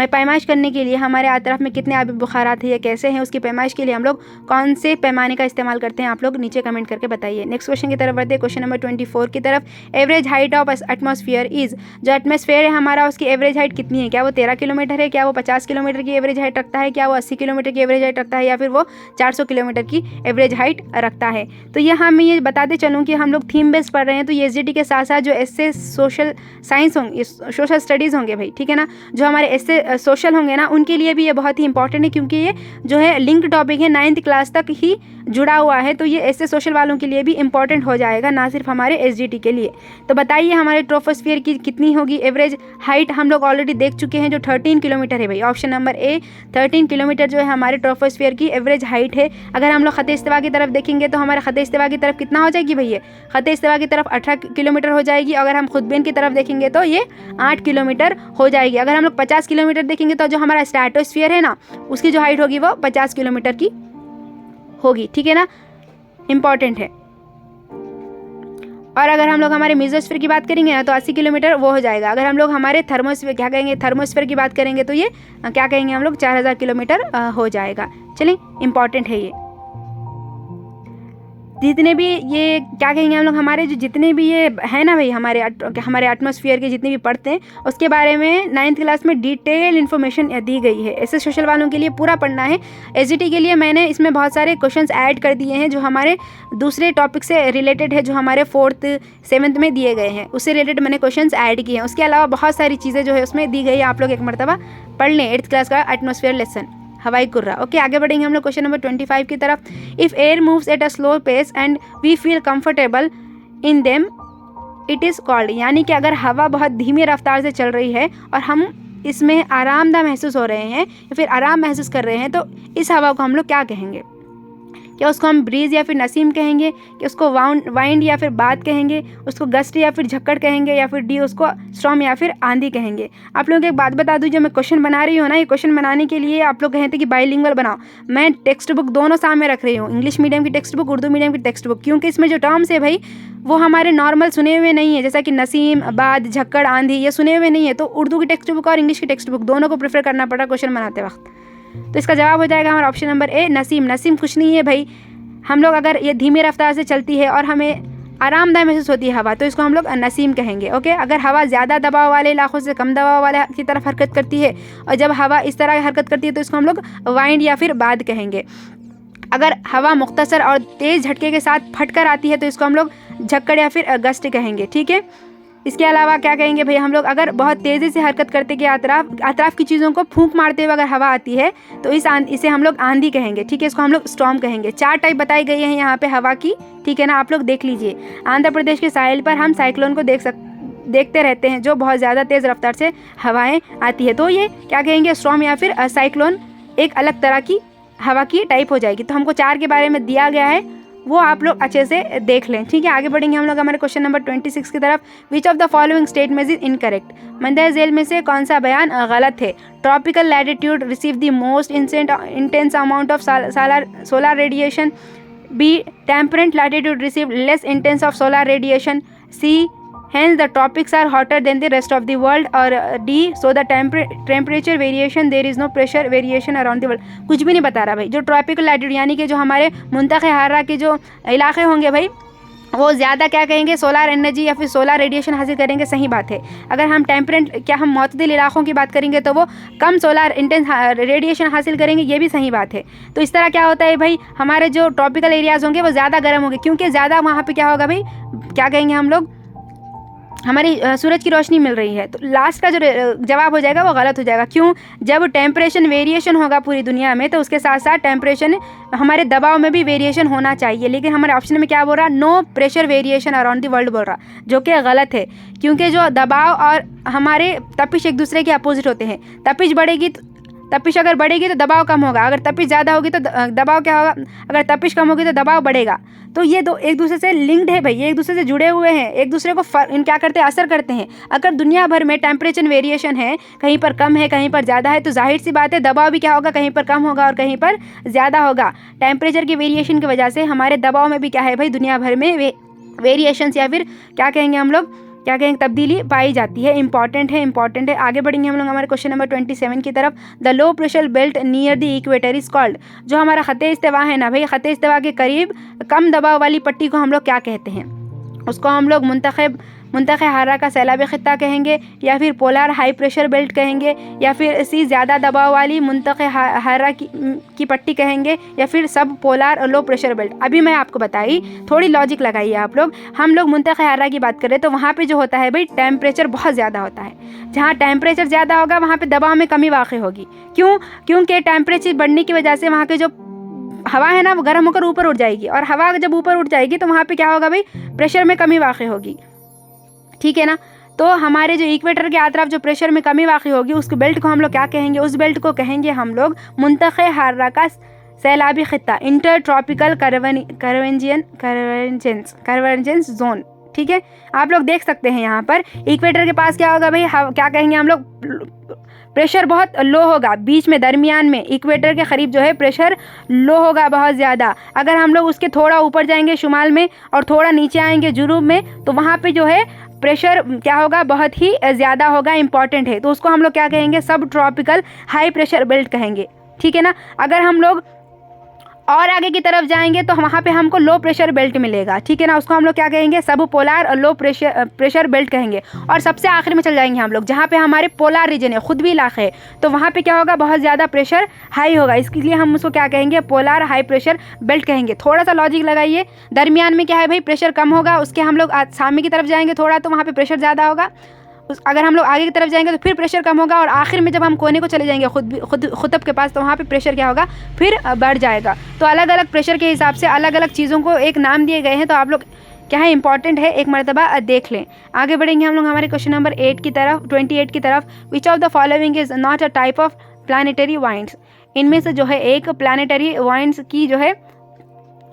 पैमाइश करने के लिए हमारे अतराफ में कितने आबी बुखारात हैं या कैसे हैं, उसकी पैमाइश के लिए हम लोग कौन से पैमाने का इस्तेमाल करते हैं? आप लोग नीचे कमेंट करके बताइए। नेक्स्ट क्वेश्चन की तरफ बढ़ते हैं, क्वेश्चन नंबर 24 की तरफ। Average height of atmosphere is, जो एटमॉस्फेयर है हमारा उसकी एवरेज हाइट कितनी है? क्या वो 13 किलोमीटर है? क्या वो 50 किलोमीटर की एवरेज हाइट रखता है? क्या वो 80 किलोमीटर की एवरेज हाइट रखता है? या फिर वो 400 किलोमीटर की एवरेज हाइट रखता है? तो यहाँ मैं ये बताते चलूँ कि हम लोग थीम बेस्ड पढ़ रहे हैं, तो ये एसजीटी के साथ साथ जो ऐसे सोशल साइंस होंगे, सोशल स्टडीज़ होंगे भाई, ठीक है ना, जो हमारे ऐसे सोशल होंगे ना, उनके लिए भी ये बहुत ही इंपॉर्टेंट है, क्योंकि ये जो है लिंक टॉपिक है, 9th क्लास तक ही जुड़ा हुआ है। तो ये ऐसे सोशल वालों के लिए भी इंपॉर्टेंट हो जाएगा, ना सिर्फ हमारे एसजीटी के लिए। तो बताइए हमारे ट्रोपोस्फियर की कितनी होगी एवरेज हाइट? हम लोग ऑलरेडी देख चुके हैं, जो 13 किलोमीटर है भाई। ऑप्शन नंबर ए 13 किलोमीटर जो है हमारे ट्रोपोस्फियर की एवरेज हाइट है। अगर हम लोग ख़त इस्तिवा की तरफ देखेंगे तो हमारे ख़त इस्तिवा की तरफ कितना हो जाएगी भैया? ख़त इस्तिवा की तरफ 18 किलोमीटर हो जाएगी। अगर हम खुतबिन की तरफ देखेंगे तो ये 8 किलोमीटर हो जाएगी। अगर हम लोग 50 किलोमीटर देखेंगे तो जो हमारा स्ट्रेटोस्फियर है ना, उसकी जो हाइट होगी वो 50 किलोमीटर की होगी, ठीक है ना, इंपॉर्टेंट है। और अगर हम लोग हमारे मेसोस्फीयर की बात करेंगे ना तो 80 किलोमीटर वो हो जाएगा। अगर हम लोग हमारे थर्मोस्फीयर क्या कहेंगे, थर्मोस्फीयर की बात करेंगे तो ये क्या कहेंगे हम लोग, 4000 किलोमीटर हो जाएगा। चलिए, इंपॉर्टेंट है ये। जितने भी ये क्या कहेंगे हम लोग, हमारे जो जितने भी ये है ना भाई, हमारे एटमॉस्फेयर के जितने भी पढ़ते हैं, उसके बारे में 9th क्लास में डिटेल इन्फॉर्मेशन दी गई है। ऐसे सोशल वालों के लिए पूरा पढ़ना है। एसजीटी के लिए मैंने इसमें बहुत सारे क्वेश्चंस ऐड कर दिए हैं, जो हमारे दूसरे टॉपिक से रिलेटेड है, जो हमारे 4th 7th में दिए गए हैं, उससे रिलेटेड मैंने क्वेश्चंस ऐड किए हैं। उसके अलावा बहुत सारी चीज़ें जो है उसमें दी गई है, आप लोग एक मरतबा पढ़ लें 8th क्लास का एटमॉस्फेयर लेसन, हवाई कुर्रा। ओके, आगे बढ़ेंगे हम लोग क्वेश्चन नंबर 25 की तरफ। If air moves at a slow pace and we feel comfortable in them it is called, यानी कि अगर हवा बहुत धीमी रफ्तार से चल रही है और हम इसमें आरामदायक महसूस हो रहे हैं या फिर आराम महसूस कर रहे हैं, तो इस हवा को हम लोग क्या कहेंगे? क्या उसको हम ब्रीज या फिर नसीम कहेंगे, कि उसको वाइंड या फिर बात कहेंगे, उसको गस्ट या फिर झक्कड़ कहेंगे, या फिर डी उसको स्टॉर्म या फिर आंधी कहेंगे? आप लोगों को एक बात बता दूं, जो मैं क्वेश्चन बना रही हूँ ना, ये क्वेश्चन बनाने के लिए आप लोग कहे थे कि बाइलिंगुअल बनाओ। मैं टेक्स्ट बुक दोनों सामने रख रही हूँ, इंग्लिश मीडियम की टेक्स्ट बुक, उर्दू मीडियम की टेक्स्ट बुक, क्योंकि इसमें जो टर्म्स है भाई वो हमारे नॉर्मल सुने हुए नहीं है, जैसा कि नसीम, बाद, झक्कड़, आंधी, ये सुने हुए नहीं है। तो उर्दू की टेक्स्ट बुक और इंग्लिश की टेक्स्ट बुक दोनों को प्रेफर करना पड़ा क्वेश्चन बनाते वक्त। तो इसका जवाब हो जाएगा हमारा ऑप्शन नंबर ए, नसीम। नसीम कुछ नहीं है भाई, हम लोग अगर ये धीमी रफ्तार से चलती है और हमें आरामदायक महसूस होती है हवा, तो इसको हम लोग नसीम कहेंगे। ओके, अगर हवा ज़्यादा दबाव वाले इलाकों से कम दबाव वाले की तरफ हरकत करती है, और जब हवा इस तरह हरकत करती है तो इसको हम लोग वाइंड या फिर बाद कहेंगे। अगर हवा मुख्तसर और तेज़ झटके के साथ फटकर आती है तो इसको हम लोग झक्कड़ या फिर गस्ट कहेंगे, ठीक है। इसके अलावा क्या कहेंगे भाई हम लोग, अगर बहुत तेज़ी से हरकत करते के अतराफ की चीज़ों को फूंक मारते हुए अगर हवा आती है तो इसे हम लोग आंधी कहेंगे, ठीक है। इसको हम लोग स्टॉर्म कहेंगे। 4 टाइप बताई गई हैं यहाँ पे हवा की, ठीक है ना, आप लोग देख लीजिए। आंध्र प्रदेश के साहिल पर हम साइक्लोन को देखते रहते हैं, जो बहुत ज़्यादा तेज़ रफ्तार से हवाएँ आती है, तो ये क्या कहेंगे, स्टॉर्म या फिर साइक्लोन एक अलग तरह की हवा की टाइप हो जाएगी। तो हमको 4 के बारे में दिया गया है, वो आप लोग अच्छे से देख लें, ठीक है। आगे बढ़ेंगे हम लोग हमारे क्वेश्चन नंबर 26 की तरफ। Which of the following statement is incorrect? मंदर झेल में से कौन सा बयान गलत है? Tropical latitude receive the most intense amount of solar radiation. B, temperate latitude receive less intense of solar radiation. C, hence the tropics are hotter than the rest of the world, और D, so the temperature variation there is no pressure variation around the world। कुछ भी नहीं बता रहा भाई। जो tropical latitude यानी कि जो हमारे मुंतखे हारा के जो इलाके होंगे भाई, वो ज़्यादा क्या कहेंगे सोलर एनर्जी या फिर सोलर रेडिएशन हासिल करेंगे, सही बात है। अगर हम टेम्परेट क्या हम मुतदिल इलाकों की बात करेंगे तो वो कम सोलर इंटेंस रेडिएशन हासिल करेंगे, ये भी सही बात है। तो इस तरह क्या होता है भाई, हमारे जो ट्रॉपिकल एरियाज़ होंगे वो ज़्यादा गर्म होंगे, क्योंकि ज़्यादा वहाँ पर क्या होगा भाई, क्या कहेंगे हम लोग, हमारी सूरज की रोशनी मिल रही है। तो लास्ट का जो जवाब हो जाएगा वो गलत हो जाएगा। क्यों? जब टेम्परेचर वेरिएशन होगा पूरी दुनिया में तो उसके साथ साथ टेम्परेचर हमारे दबाव में भी वेरिएशन होना चाहिए, लेकिन हमारे ऑप्शन में क्या बोल रहा, no pressure variation around the world बोल रहा, जो कि गलत है। क्योंकि जो दबाव और हमारे तपिश एक दूसरे के अपोजिट होते हैं। तपिश अगर बढ़ेगी तो दबाव कम होगा, अगर तपिश ज़्यादा होगी तो दबाव क्या होगा, अगर तपिश कम होगी तो दबाव बढ़ेगा। तो ये दो एक दूसरे से लिंक्ड है भाई, ये एक दूसरे से जुड़े हुए हैं, एक दूसरे को क्या करते हैं, असर करते हैं। अगर दुनिया भर में टेम्परेचर वेरिएशन है, कहीं पर कम है कहीं पर ज़्यादा है, तो जाहिर सी बात है दबाव भी क्या होगा, कहीं पर कम होगा और कहीं पर ज़्यादा होगा। टेम्परेचर की वेरिएशन की वजह से हमारे दबाव में भी क्या है भाई, दुनिया भर में वेरिएशंस या फिर क्या कहेंगे हम लोग, क्या कहेंगे, तब्दीली पाई जाती है। इंपॉर्टेंट है। आगे बढ़ेंगे हम लोग हमारे क्वेश्चन नंबर 27 की तरफ। The low pressure belt near the equator is called, जो हमारा खत्ते इस्तिवा है ना भाई, खत्ते इस्तिवा के करीब कम दबाव वाली पट्टी को हम लोग क्या कहते हैं, उसको हम लोग मुंतखे हारा का सैलाबी खित्ता कहेंगे, या फिर पोलर हाई प्रेशर बेल्ट कहेंगे, या फिर सी ज़्यादा दबाव वाली मुंतखे हारा की पट्टी कहेंगे, या फिर सब पोलर और लो प्रेशर बेल्ट। अभी मैं आपको बताई, थोड़ी लॉजिक लगाइए आप लोग। हम लोग मुंतखे हारा की बात करें तो वहाँ पे जो होता है भाई, टेम्परेचर बहुत ज़्यादा होता है। जहाँ टेम्परेचर ज़्यादा होगा वहाँ पर दबाव में कमी वाक़ई होगी। क्यों? क्योंकि टेम्परेचर बढ़ने की वजह से वहाँ के जो हवा है ना वो गर्म होकर ऊपर उठ जाएगी, और हवा जब ऊपर उठ जाएगी तो वहाँ पे क्या होगा भाई, प्रेशर में कमी वाक़ई होगी। ठीक है ना? तो हमारे जो इक्वेटर के अतराफ जो प्रेशर में कमी वाक़ई होगी, उस बेल्ट को हम लोग क्या कहेंगे, उस बेल्ट को कहेंगे हम लोग मुंतखे हारा का सैलाबी खित्ता, इंटर ट्रॉपिकल कन्वर्जेंस जोन। ठीक है, आप लोग देख सकते हैं यहाँ पर इक्वेटर के पास क्या होगा भाई, क्या कहेंगे हम लोग, प्रेशर बहुत लो होगा, बीच में दरमियान में इक्वेटर के करीब जो है प्रेशर लो होगा बहुत ज़्यादा। अगर हम लोग उसके थोड़ा ऊपर जाएंगे शुमाल में और थोड़ा नीचे आएंगे जुनूब में, तो वहाँ पे जो है प्रेशर क्या होगा, बहुत ही ज़्यादा होगा। इंपॉर्टेंट है। तो उसको हम लोग क्या कहेंगे, सब ट्रॉपिकल हाई प्रेशर बेल्ट कहेंगे। ठीक है ना? अगर हम लोग और आगे की तरफ जाएंगे तो वहाँ पे हमको लो प्रेशर बेल्ट मिलेगा। ठीक है ना? उसको हम लोग क्या कहेंगे, सब पोलर और लो प्रेशर बेल्ट कहेंगे। और सबसे आखिर में चल जाएंगे हम लोग जहाँ पे हमारे पोलर रीजन है, खुद भी इलाके है, तो वहाँ पे क्या होगा, बहुत ज़्यादा प्रेशर हाई होगा, इसके लिए हम उसको क्या कहेंगे, पोलर हाई प्रेशर बेल्ट कहेंगे। थोड़ा सा लॉजिक लगाइए, दरमियान में क्या है भाई, प्रेशर कम होगा, उसके हम लोग सामने की तरफ जाएंगे थोड़ा तो वहाँ पर प्रेशर ज़्यादा होगा, अगर हम लोग आगे की तरफ जाएंगे तो फिर प्रेशर कम होगा, और आखिर में जब हम कोने को चले जाएंगे खुतब के पास, तो वहाँ पे प्रेशर क्या होगा, फिर बढ़ जाएगा। तो अलग अलग प्रेशर के हिसाब से अलग अलग चीज़ों को एक नाम दिए गए हैं, तो आप लोग क्या है, इंपॉर्टेंट है, एक मरतबा देख लें। आगे बढ़ेंगे हम लोग हमारे क्वेश्चन नंबर 8 की तरफ, 28 की तरफ। Which of the following is not a type of planetary winds, इनमें से जो है एक प्लानिटरी वाइंड्स की जो है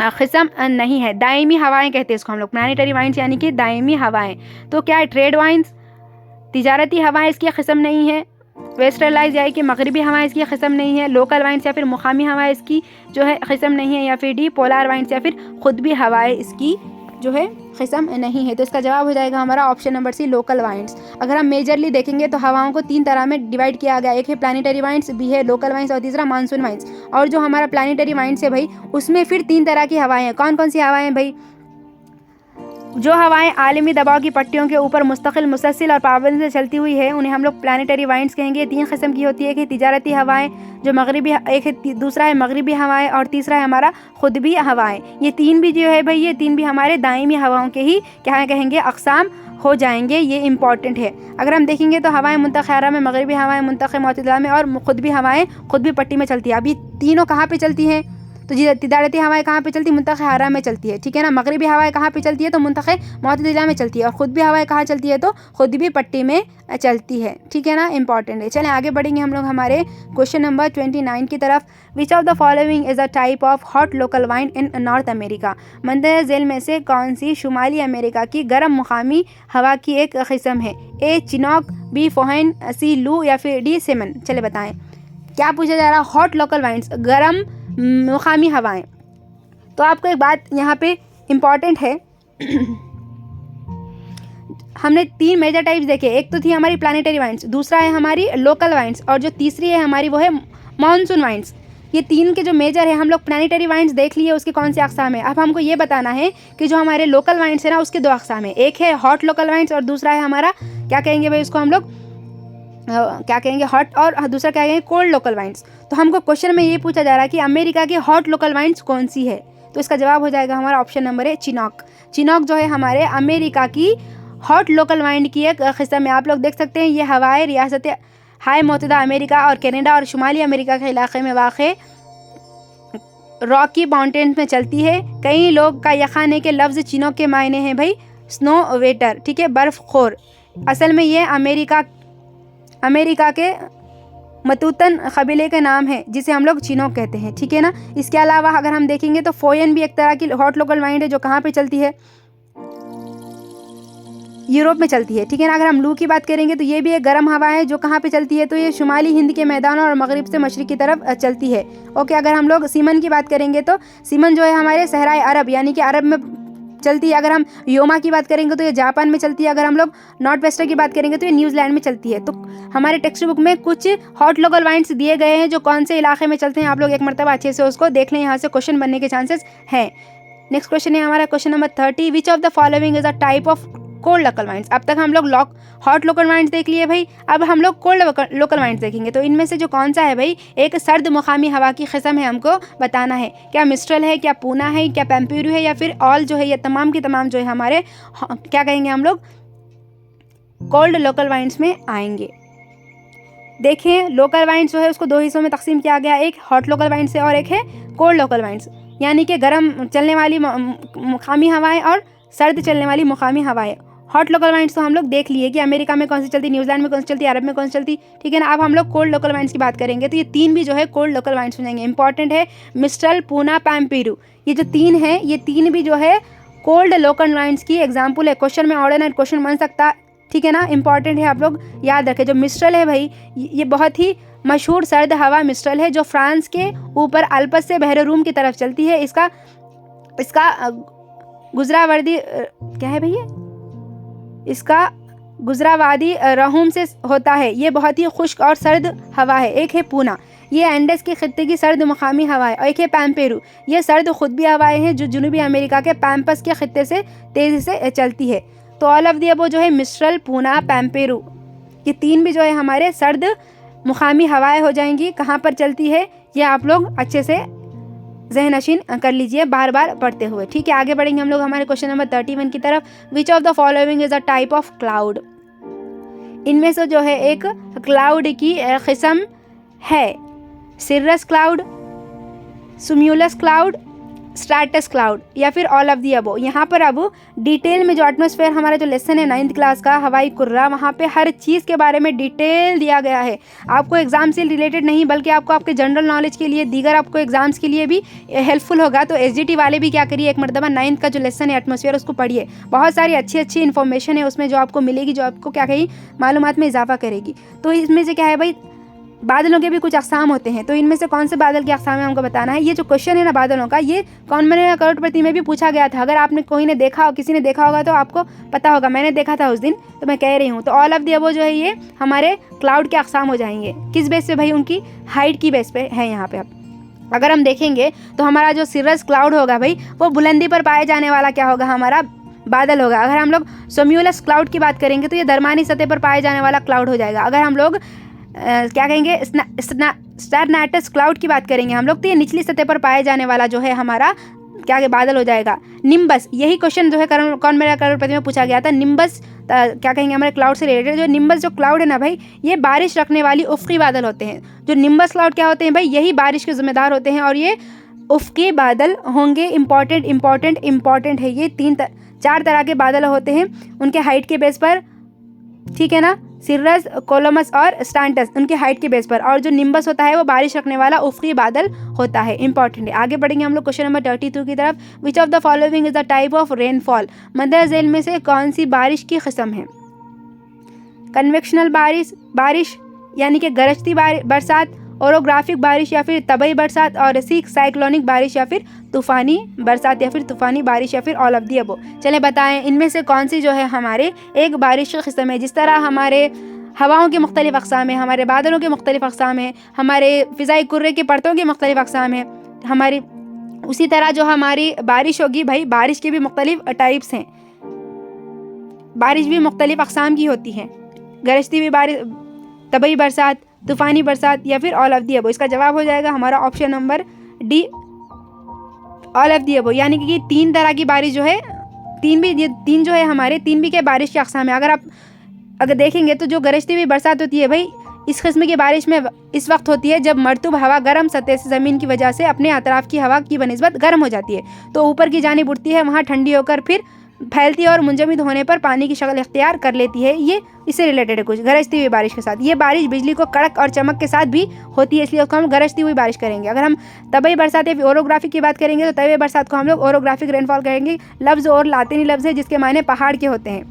किस्म नहीं है। दायमी हवाएँ कहते हैं इसको हम लोग, प्लानिटरी वाइंड्स यानी कि दायमी हवाएँ। तो क्या है, ट्रेड वाइंड्स, तिजारती हवाएं इसकी किस्म नहीं है। वेस्टर्लाइज यानी कि मगरबी हवाएं इसकी किस्म नहीं है। लोकल वाइंड्स या फिर मुकामी हवाएं इसकी जो है किस्म नहीं है। या फिर डी पोलर वाइंड्स या फिर खुद भी हवाएं इसकी जो है किस्म नहीं है। तो इसका जवाब हो जाएगा हमारा option number C, local winds. अगर हम मेजरली देखेंगे तो हवाओं को 3 तरह में डिवाइड किया गया, एक है प्लानिटरी वाइंड्स, बी है लोकल वाइंड्स और तीसरा मानसून वाइंड्स। और जो हमारा प्लानिटरी वाइंड्स है भाई, उसमें फिर 3 तरह की हवाएं हैं। कौन कौन सी हवाएं हैं भाई? जो हवाएं आलमी दबाव की पट्टियों के ऊपर मुस्तकिल, मुसलसल और पाबंदी से चलती हुई है, उन्हें हम लोग प्लानिटरी वाइंड्स कहेंगे। 3 किस्म की होती है कि तिजारती हवाएं, जो मगरिबी, एक है दूसरा है मगरिबी हवाएं, और तीसरा है हमारा खुद भी हवाएं। ये 3 भी जो है भाई, ये 3 भी हमारे दायमी हवाओं के ही क्या कहेंगे, अक़साम हो जाएंगे। ये इंपॉर्टेंट है। अगर हम देखेंगे तो हवाएं मुंतखिरा में, मगरिबी हवाएं मुंतखि मुतदला में, और खुद भी हवाएं खुद भी पट्टी में चलती है। अब ये तीनों कहाँ पे चलती हैं? तो तिजारती हवाएं कहाँ पे चलती है? मुंतखे हारा में चलती है। ठीक है ना? मगरिबी हवाएं कहाँ पे चलती है? तो मुंतखे मुतदला में चलती है। और खुद भी हवाएं कहाँ चलती है? तो खुद भी पट्टी में चलती है। ठीक है ना? इंपॉर्टेंट है। चलें आगे बढ़ेंगे हम लोग हमारे क्वेश्चन नंबर 29 की तरफ। Which of the following is a type of hot local wind in north America, मंदर झेल में से कौन सी शुमाली अमेरिका की गर्म मुकामी हवा की एक किस्म है? ए चिनॉक, बी फोहन, सी लू, या फिर डी सेमन। चले बताएं क्या पूछा जा रहा है? हॉट लोकल वाइंड्स, गर्म मुकामी हवाएं। तो आपको एक बात यहाँ पे इम्पॉर्टेंट है हमने 3 मेजर टाइप्स देखे। एक तो थी हमारी प्लानिटरी वाइंड्स, दूसरा है हमारी लोकल वाइंड्स, और जो तीसरी है हमारी वो है मानसून वाइंड्स। ये 3 के जो मेजर है, हम लोग प्लैनेटरी वाइंड्स देख लिए उसके कौन से अक़साम है। अब हमको ये बताना है कि जो हमारे लोकल वाइंड्स है ना उसके 2 अक़साम है, एक है हॉट लोकल वाइंड्स और दूसरा है हमारा क्या कहेंगे भाई उसको हम लोग क्या कहेंगे हॉट, और दूसरा क्या कहेंगे कोल्ड लोकल वाइंड्स। तो हमको क्वेश्चन में ये पूछा जा रहा है कि अमेरिका की हॉट लोकल वाइंड्स कौन सी है, तो इसका जवाब हो जाएगा हमारा ऑप्शन नंबर है चिनॉक। चिनॉक जो है हमारे अमेरिका की हॉट लोकल वाइंड की एक किस्म है। आप लोग देख सकते हैं ये हवाई रियासत हाई मुत्तहिदा अमेरिका और कनाडा और शुमाली अमेरिका के इलाके में वाक़ रॉकी माउंटेन्स में चलती है। कई लोग का यक़ान है कि लफ्ज़ चिनॉक के मायने हैं भाई स्नो वेटर, ठीक है, बर्फ़ खोर। असल में ये अमेरिका के मतूतन कबीले का नाम है जिसे हम लोग चिनॉक कहते हैं, ठीक है ना। इसके अलावा अगर हम देखेंगे तो फोयन भी एक तरह की हॉट लोकल वाइंड है जो कहाँ पे चलती है, यूरोप में चलती है, ठीक है ना। अगर हम लू की बात करेंगे तो ये भी एक गर्म हवा है जो कहाँ पे चलती है, तो ये शुमाली हिंद के मैदानों और मगरिब से मशरिक की तरफ चलती है। ओके, अगर हम लोग सीमन की बात करेंगे तो सीमन जो है हमारे सहराए अरब यानी कि अरब में चलती है। अगर हम योमा की बात करेंगे तो ये जापान में चलती है। अगर हम लोग नॉर्थ वेस्टर की बात करेंगे तो ये न्यूजीलैंड में चलती है। तो हमारे टेक्स्ट बुक में कुछ हॉट लोकल वाइंड्स दिए गए हैं जो कौन से इलाके में चलते हैं। आप लोग एक मरतबा अच्छे से उसको देख लें, यहाँ से क्वेश्चन बनने के चांसेस हैं। नेक्स्ट क्वेश्चन है हमारा question number 30, which of the following is a type of cold local winds. अब तक हम लोग हॉट लोकल वाइंड्स देख लिए भाई, अब हम लोग कोल्ड लोकल वाइंड्स देखेंगे। तो इनमें से जो कौन सा है भाई, एक सर्द मुकामी हवा की किस्म है, हमको बताना है क्या मिस्ट्रल है, क्या पूना है, क्या पैम्पेरू है, या फिर ऑल जो है ये तमाम की तमाम जो है हमारे क्या कहेंगे हम लोग कोल्ड लोकल वाइंड्स में आएंगे। देखें लोकल वाइंड्स जो है उसको 2 हिस्सों में तकसीम किया गया, एक हॉट लोकल वाइंड्स है और एक है कोल्ड लोकल वाइंड्स, यानी कि गर्म चलने वाली मुकामी हवाएं और सर्द चलने वाली मुकामी हवाएं। हॉट लोकल वाइंड्स तो हम लोग देख लिए कि अमेरिका में कौन सी चलती, न्यूजीलैंड में कौन सी चलती, अरब में कौन सी चलती, ठीक है ना। अब हम लोग कोल्ड लोकल वाइंड्स की बात करेंगे तो ये 3 भी जो है कोल्ड लोकल वाइंड्स हो जाएंगे। इंपॉर्टेंट है मिस्ट्रल, पूना, पैम्पेरू, ये जो 3 है ये 3 भी जो है कोल्ड लोकल वाइंड्स की एग्जाम्पल है। क्वेश्चन में ऑर्डिनेट क्वेश्चन बन सकता, ठीक है ना। इंपॉर्टेंट है, आप लोग याद रखें। जो मिस्ट्रल है भाई ये बहुत ही मशहूर सर्द हवा मिस्ट्रल है जो फ्रांस के ऊपर अल्पस से बहरे रूम की तरफ चलती है। इसका गुजरावादी क्या है भैया, इसका गुजरावादी रहूम से होता है। ये बहुत ही खुश्क और सर्द हवा है। एक है पूना, ये एंडेस के खित्ते की सर्द मुकामी हवा है, और एक है पैम्पेरू, ये सर्द खुदबी हवाएं हैं जो जनूबी अमेरिका के पैम्पस के खित्ते से तेज़ी से चलती है। तो ऑल ऑफ दी अबव जो है मिस्ट्रल, पूना, पैम्पेरू, ये 3 भी जो है हमारे सर्द मुकामी हवाएं हो जाएंगी। कहाँ पर चलती है ये आप लोग अच्छे से ज़हन नशीन कर लीजिए बार बार पढ़ते हुए, ठीक है। आगे बढ़ेंगे हम लोग हमारे क्वेश्चन नंबर 31 की तरफ। Which of the following is a type of cloud. इनमें से जो है एक क्लाउड की किस्म है सिरस क्लाउड, सुम्यूलस क्लाउड, स्ट्रैटस क्लाउड, या फिर ऑल ऑफ दी अबव। यहाँ पर अब डिटेल में जो एटमॉस्फेयर हमारा जो लेसन है 9th क्लास का हवाई कुर्रा, वहाँ पे हर चीज़ के बारे में डिटेल दिया गया है। आपको एग्जाम से रिलेटेड नहीं बल्कि आपको आपके जनरल नॉलेज के लिए, दीगर आपको एग्जाम्स के लिए भी हेल्पफुल होगा। तो SGT वाले भी क्या करिए, एक मरतबा 9th का जो लेसन है एटमॉस्फेयर उसको पढ़िए। बहुत सारी अच्छी इन्फॉर्मेशन है उसमें जो आपको मिलेगी, जो आपको क्या कही मालूमात में इजाफा करेगी। तो इसमें से क्या है भाई, बादलों के भी कुछ अक़साम होते हैं। तो इनमें से कौन से बादल के अक़साम है हमको बताना है। ये जो क्वेश्चन है ना बादलों का, ये कौन बनेगा करोड़पति में भी पूछा गया था। अगर आपने कोई ने देखा हो, किसी ने देखा होगा तो आपको पता होगा। मैंने देखा था उस दिन, तो मैं कह रही हूँ। तो ऑल ऑफ दी अबव जो है ये हमारे क्लाउड के अक़साम हो जाएंगे। किस बेस पे भाई, उनकी हाइट की बेस पे है यहाँ पे। अब अगर हम देखेंगे तो हमारा जो सिरस क्लाउड होगा भाई, वो बुलंदी पर पाए जाने वाला क्या होगा, हमारा बादल होगा। अगर हम लोग सोम्यूलस क्लाउड की बात करेंगे तो ये दरमानी सतह पर पाए जाने वाला क्लाउड हो जाएगा। अगर हम लोग क्या कहेंगे स्टारनाटस क्लाउड की बात करेंगे हम लोग, तो ये निचली सतह पर पाए जाने वाला जो है हमारा क्या बादल हो जाएगा। निम्बस, यही क्वेश्चन जो है कौन मेरा करोड़पति में पूछा गया था। निम्बस क्या कहेंगे हमारे क्लाउड से रिलेटेड। जो निम्बस जो क्लाउड है ना भाई, ये बारिश रखने वाली उफ़क़ी बादल होते हैं। जो निम्बस क्लाउड क्या होते हैं भाई, यही बारिश के ज़िम्मेदार होते हैं और ये उफ़क़ी बादल होंगे। इंपॉर्टेंट है। ये 4 तरह के बादल होते हैं उनके हाइट के बेस पर, ठीक है ना। सिरस, कोलमस और स्टांटस उनके हाइट के बेस पर, और जो निम्बस होता है वो बारिश रखने वाला उफ़क़ी बादल होता है। इंपॉर्टेंट है। आगे बढ़ेंगे हम लोग क्वेश्चन नंबर 32 की तरफ। Which of the following is the type of rainfall. मंदर झेल में से कौन सी बारिश की किस्म है। कन्वेक्शनल बारिश यानी कि गरजती बरसात, ओरोग्राफिक बारिश या फिर तबई बरसात, और साइक्लोनिक बारिश या फिर तूफ़ानी बरसात या फिर तूफ़ानी बारिश, या फिर ऑल ऑफ दी अबव। चलें बताएं इनमें से कौन सी जो है हमारे एक बारिश की किस्म है। जिस तरह हमारे हवाओं के मुख्तलिफ़ अक़साम हैं, हमारे बादलों के मुख्तलिफ़ अक़साम हैं, हमारे फ़िज़ाई कुर्रे की परतों के मुख्तलिफ़ अक़साम हैं, हमारी उसी तरह जो हमारी बारिश होगी भाई, बारिश के भी मुख्तलिफ़ टाइप्स हैं। बारिश भी मुख्तलिफ़ अक़साम की होती है, गरजती हुई बारिश, तबई बरसात, तूफ़ानी बरसात या फिर ऑल ऑफ दी अबव। इसका जवाब हो जाएगा हमारा option number D, all of the above. यानी कि 3 तरह की बारिश जो है, ये तीन जो है हमारे 3 भी के बारिश के अक़साम है। अगर देखेंगे तो जो गरजती हुई बरसात होती है भाई, इस किस्म की बारिश में इस वक्त होती है जब मरतूब हवा गर्म सतह से ज़मीन की वजह से अपने अतराफ़ की हवा की बनिस्बत गर्म हो जाती है, तो ऊपर की जानिब उठती है, वहाँ ठंडी होकर फिर फैलती है और मुंजमद होने पर पानी की शक्ल इख्तियार कर लेती है। ये इससे रिलेटेड है कुछ गरजती हुई बारिश के साथ। ये बारिश बिजली को कड़क और चमक के साथ भी होती है, इसलिए उसको हम गरजती हुई बारिश करेंगे। अगर हम तबई बरसात या ओरोग्राफी की बात करेंगे तो तबई बरसात को हम लोग ओरोग्राफिक रेनफॉल कहेंगे। लफ्ज़ और लातिनी लफ्ज़ है जिसके मायने पहाड़ के होते हैं,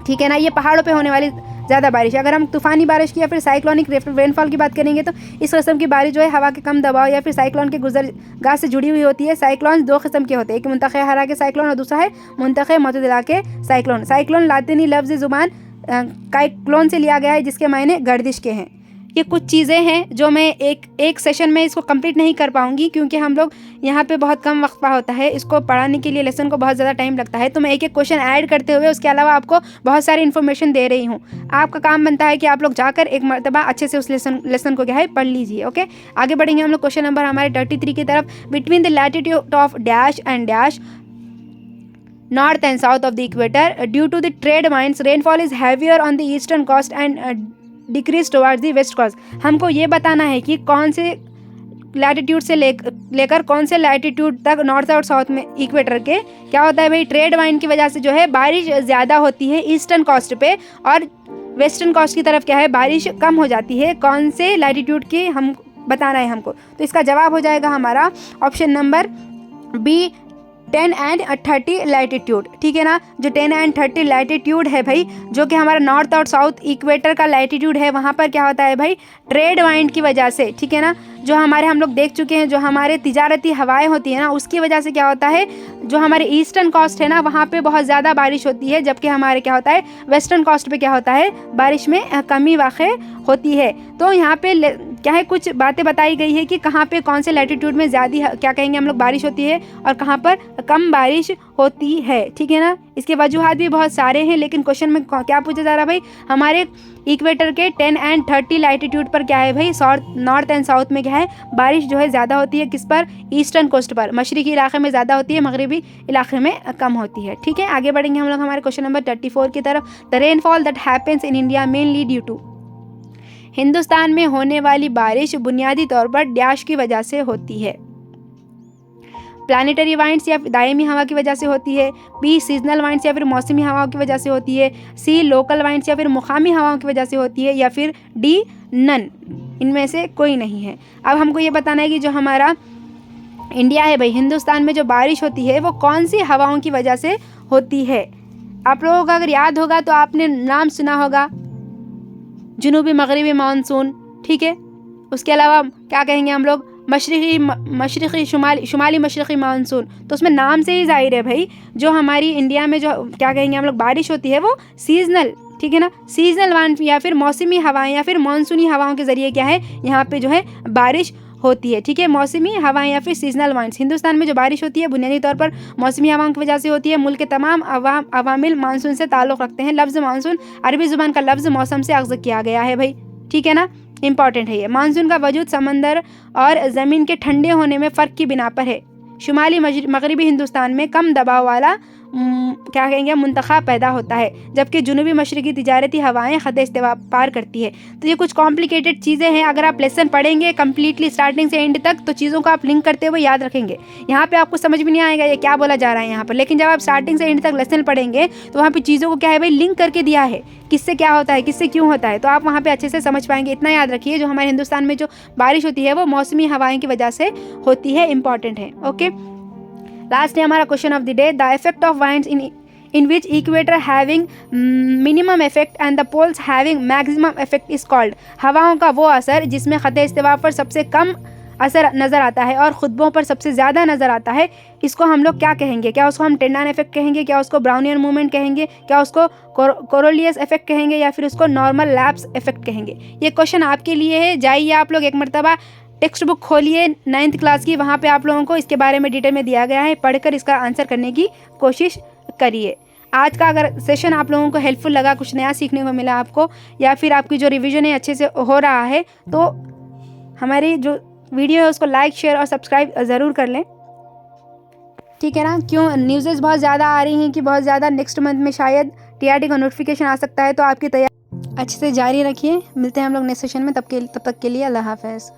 ठीक है ना। ये पहाड़ों पे होने वाली ज़्यादा बारिश। अगर हम तूफ़ानी बारिश की या फिर साइक्लोनिक रेनफॉल की बात करेंगे तो इस किस्म की बारिश जो है हवा के कम दबाव या फिर साइक्लोन के गुजरगाह से जुड़ी हुई होती है। साइक्लोन 2 किस्म के होते हैं, एक मुंतक़े हरा के साइक्लोन और दूसरा है मुंतक़े मतदिला के साइक्लोन। साइक्लोन लातिनी लफ्ज़ ज़ुबान काइक्लोन से लिया गया है जिसके मायने गर्दिश के हैं। ये कुछ चीज़ें हैं जो मैं एक सेशन में इसको कंप्लीट नहीं कर पाऊँगी, क्योंकि हम लोग यहाँ पे बहुत कम वक्फा होता है, इसको पढ़ाने के लिए लेसन को बहुत ज़्यादा टाइम लगता है। तो मैं एक क्वेश्चन ऐड करते हुए उसके अलावा आपको बहुत सारी इन्फॉर्मेशन दे रही हूँ। आपका काम बनता है कि आप लोग जाकर एक मरतबा अच्छे से उस लेसन को क्या है पढ़ लीजिए। ओके, आगे बढ़ेंगे हम लोग क्वेश्चन नंबर हमारे 33 की तरफ। Between the latitude of dash and dash north and south of the equator due to the trade winds rainfall is heavier on the eastern coast and decrease towards the west coast। हमको ये बताना है कि कौन से latitude से लेकर कौन से लैटिट्यूड तक नॉर्थ और साउथ में इक्वेटर के क्या होता है भाई, ट्रेड वाइंड की वजह से जो है बारिश ज़्यादा होती है ईस्टर्न कोस्ट पे, और वेस्टर्न कोस्ट की तरफ क्या है बारिश कम हो जाती है। कौन से लैटिट्यूड की हम बताना है हमको, तो इसका जवाब हो जाएगा हमारा option number B 10 and 30 latitude, ठीक है ना। जो 10 and 30 लैटिट्यूड है भाई, जो कि हमारा नॉर्थ और साउथ इक्वेटर का लैटिट्यूड है, वहाँ पर क्या होता है भाई ट्रेड वाइंड की वजह से, ठीक है ना। जो हमारे हम लोग देख चुके हैं, जो हमारे तिजारती हवाएं होती है ना, उसकी वजह से क्या होता है, जो हमारे ईस्टर्न कोस्ट है ना वहाँ पे बहुत ज़्यादा बारिश होती है, जबकि हमारे क्या होता है वेस्टर्न कोस्ट पे क्या होता है बारिश में कमी वाक़ई होती है। तो यहाँ पे क्या है कुछ बातें बताई गई है कि कहाँ पे कौन से लैटिट्यूड में ज़्यादा क्या कहेंगे हम लोग बारिश होती है और कहाँ पर कम बारिश होती है, ठीक है ना। इसके वजूहात भी बहुत सारे हैं, लेकिन क्वेश्चन में क्या पूछा जा रहा है भाई, हमारे इक्वेटर के 10 and 30 लैटिट्यूड पर क्या है भाई, नॉर्थ एंड साउथ में क्या है बारिश जो है ज़्यादा होती है, किस पर, ईस्टर्न कोस्ट पर। मशरक़ी इलाके में ज़्यादा होती है, मगरबी इलाके में कम होती है, ठीक है। आगे बढ़ेंगे हम लोग हमारे क्वेश्चन नंबर 34 की तरफ। The rainfall that happens in India mainly due to, Hindustan में होने वाली बारिश बुनियादी तौर पर डैश की वजह से होती है। प्लानिटरी वाइंड्स या दायमी हवा की वजह से होती है, बी सीजनल वाइंड्स या फिर मौसमी हवाओं की वजह से होती है, सी लोकल वाइंड्स या फिर मुकामी हवाओं की वजह से होती है, या फिर डी नन, इनमें से कोई नहीं है। अब हमको ये बताना है कि जो हमारा इंडिया है भाई, हिंदुस्तान में जो बारिश होती है वो कौन सी हवाओं की वजह से होती है। आप लोगों को अगर याद होगा तो आपने नाम सुना होगा जुनूबी मगरबी मानसून, ठीक है। उसके अलावा क्या कहेंगे हम लोग मशरक़ी शुमाली मशरक़ी मानसून। तो उसमें नाम से ही जाहिर है भाई, जो हमारी इंडिया में जो क्या कहेंगे हम लोग बारिश होती है वो सीजनल, ठीक है ना, सीजनल वाइंड या फिर मौसमी हवाएं या फिर मानसूनी हवाओं के ज़रिए क्या है यहाँ पे जो है बारिश होती है, ठीक है। मौसमी हवाएं या फिर सीजनल वाइंड्स, हिंदुस्तान में जो बारिश होती है बुनियादी तौर पर मौसमी हवाओं की वजह से होती है। मुल्क के तमाम अवामिल मानसून से ताल्लुक़ रखते हैं। लफ्ज़ मानसून अरबी ज़ुबान का लफ्ज़ मौसम से अख्ज़ किया गया है भाई, ठीक है ना, इंपॉर्टेंट है ये। मानसून का वजूद समंदर और ज़मीन के ठंडे होने में फ़र्क की बिना पर है। शुमाली मगरबी हिंदुस्तान में कम दबाव वाला क्या कहेंगे मुंतखब पैदा होता है, जबकि जुनूबी मशरक़ी तिजारती हवाएं ख़त इस्तिवा पार करती है। तो ये कुछ कॉम्प्लिकेटेड चीज़ें हैं, अगर आप लेसन पढ़ेंगे कम्प्लीटली स्टार्टिंग से एंड तक तो चीज़ों को आप लिंक करते हुए याद रखेंगे। यहाँ पे आपको समझ में नहीं आएगा ये क्या बोला जा रहा है यहाँ पर, लेकिन जब आप स्टार्टिंग से एंड तक लेसन पढ़ेंगे तो वहाँ पर चीज़ों को क्या है भाई लिंक करके दिया है, किससे क्या होता है, किससे क्यों होता है, तो आप वहाँ पे अच्छे से समझ पाएंगे। इतना याद रखिए, जो हमारे हिंदुस्तान में जो बारिश होती है वो मौसमी हवाएं की वजह से होती है, इंपॉर्टेंट है। ओके, लास्ट है हमारा question of the day. The effect of winds in which equator having minimum effect and the poles having maximum effect is called। हवाओं का वो असर जिसमें ख़त इस्तिवा पर सबसे कम असर नज़र आता है और खुतबों पर सबसे ज़्यादा नज़र आता है, इसको हम लोग क्या कहेंगे? क्या उसको हम टेंडान इफेक्ट कहेंगे? क्या उसको ब्राउनियन मूवमेंट कहेंगे? क्या उसको कोरोलियस इफेक्ट कहेंगे? या फिर उसको नॉर्मल लैप्स इफेक्ट कहेंगे? ये क्वेश्चन आपके लिए है। जाइए आप लोग एक मरतबा टेक्स्ट बुक खोलिए 9th क्लास की, वहाँ पे आप लोगों को इसके बारे में डिटेल में दिया गया है, पढ़कर इसका आंसर करने की कोशिश करिए। आज का अगर सेशन आप लोगों को हेल्पफुल लगा, कुछ नया सीखने को मिला आपको, या फिर आपकी जो रिवीजन है अच्छे से हो रहा है, तो हमारी जो वीडियो है उसको लाइक, शेयर और सब्सक्राइब ज़रूर कर लें, ठीक है ना। क्यों न्यूज़ बहुत ज़्यादा आ रही हैं कि बहुत ज़्यादा नेक्स्ट मंथ में शायद TRT का नोटिफिकेशन आ सकता है, तो आपकी तैयारी अच्छे से जारी रखिए। मिलते हैं हम लोग नेक्स्ट सेशन में, तब तक के लिए अल्लाह हाफ़िज़।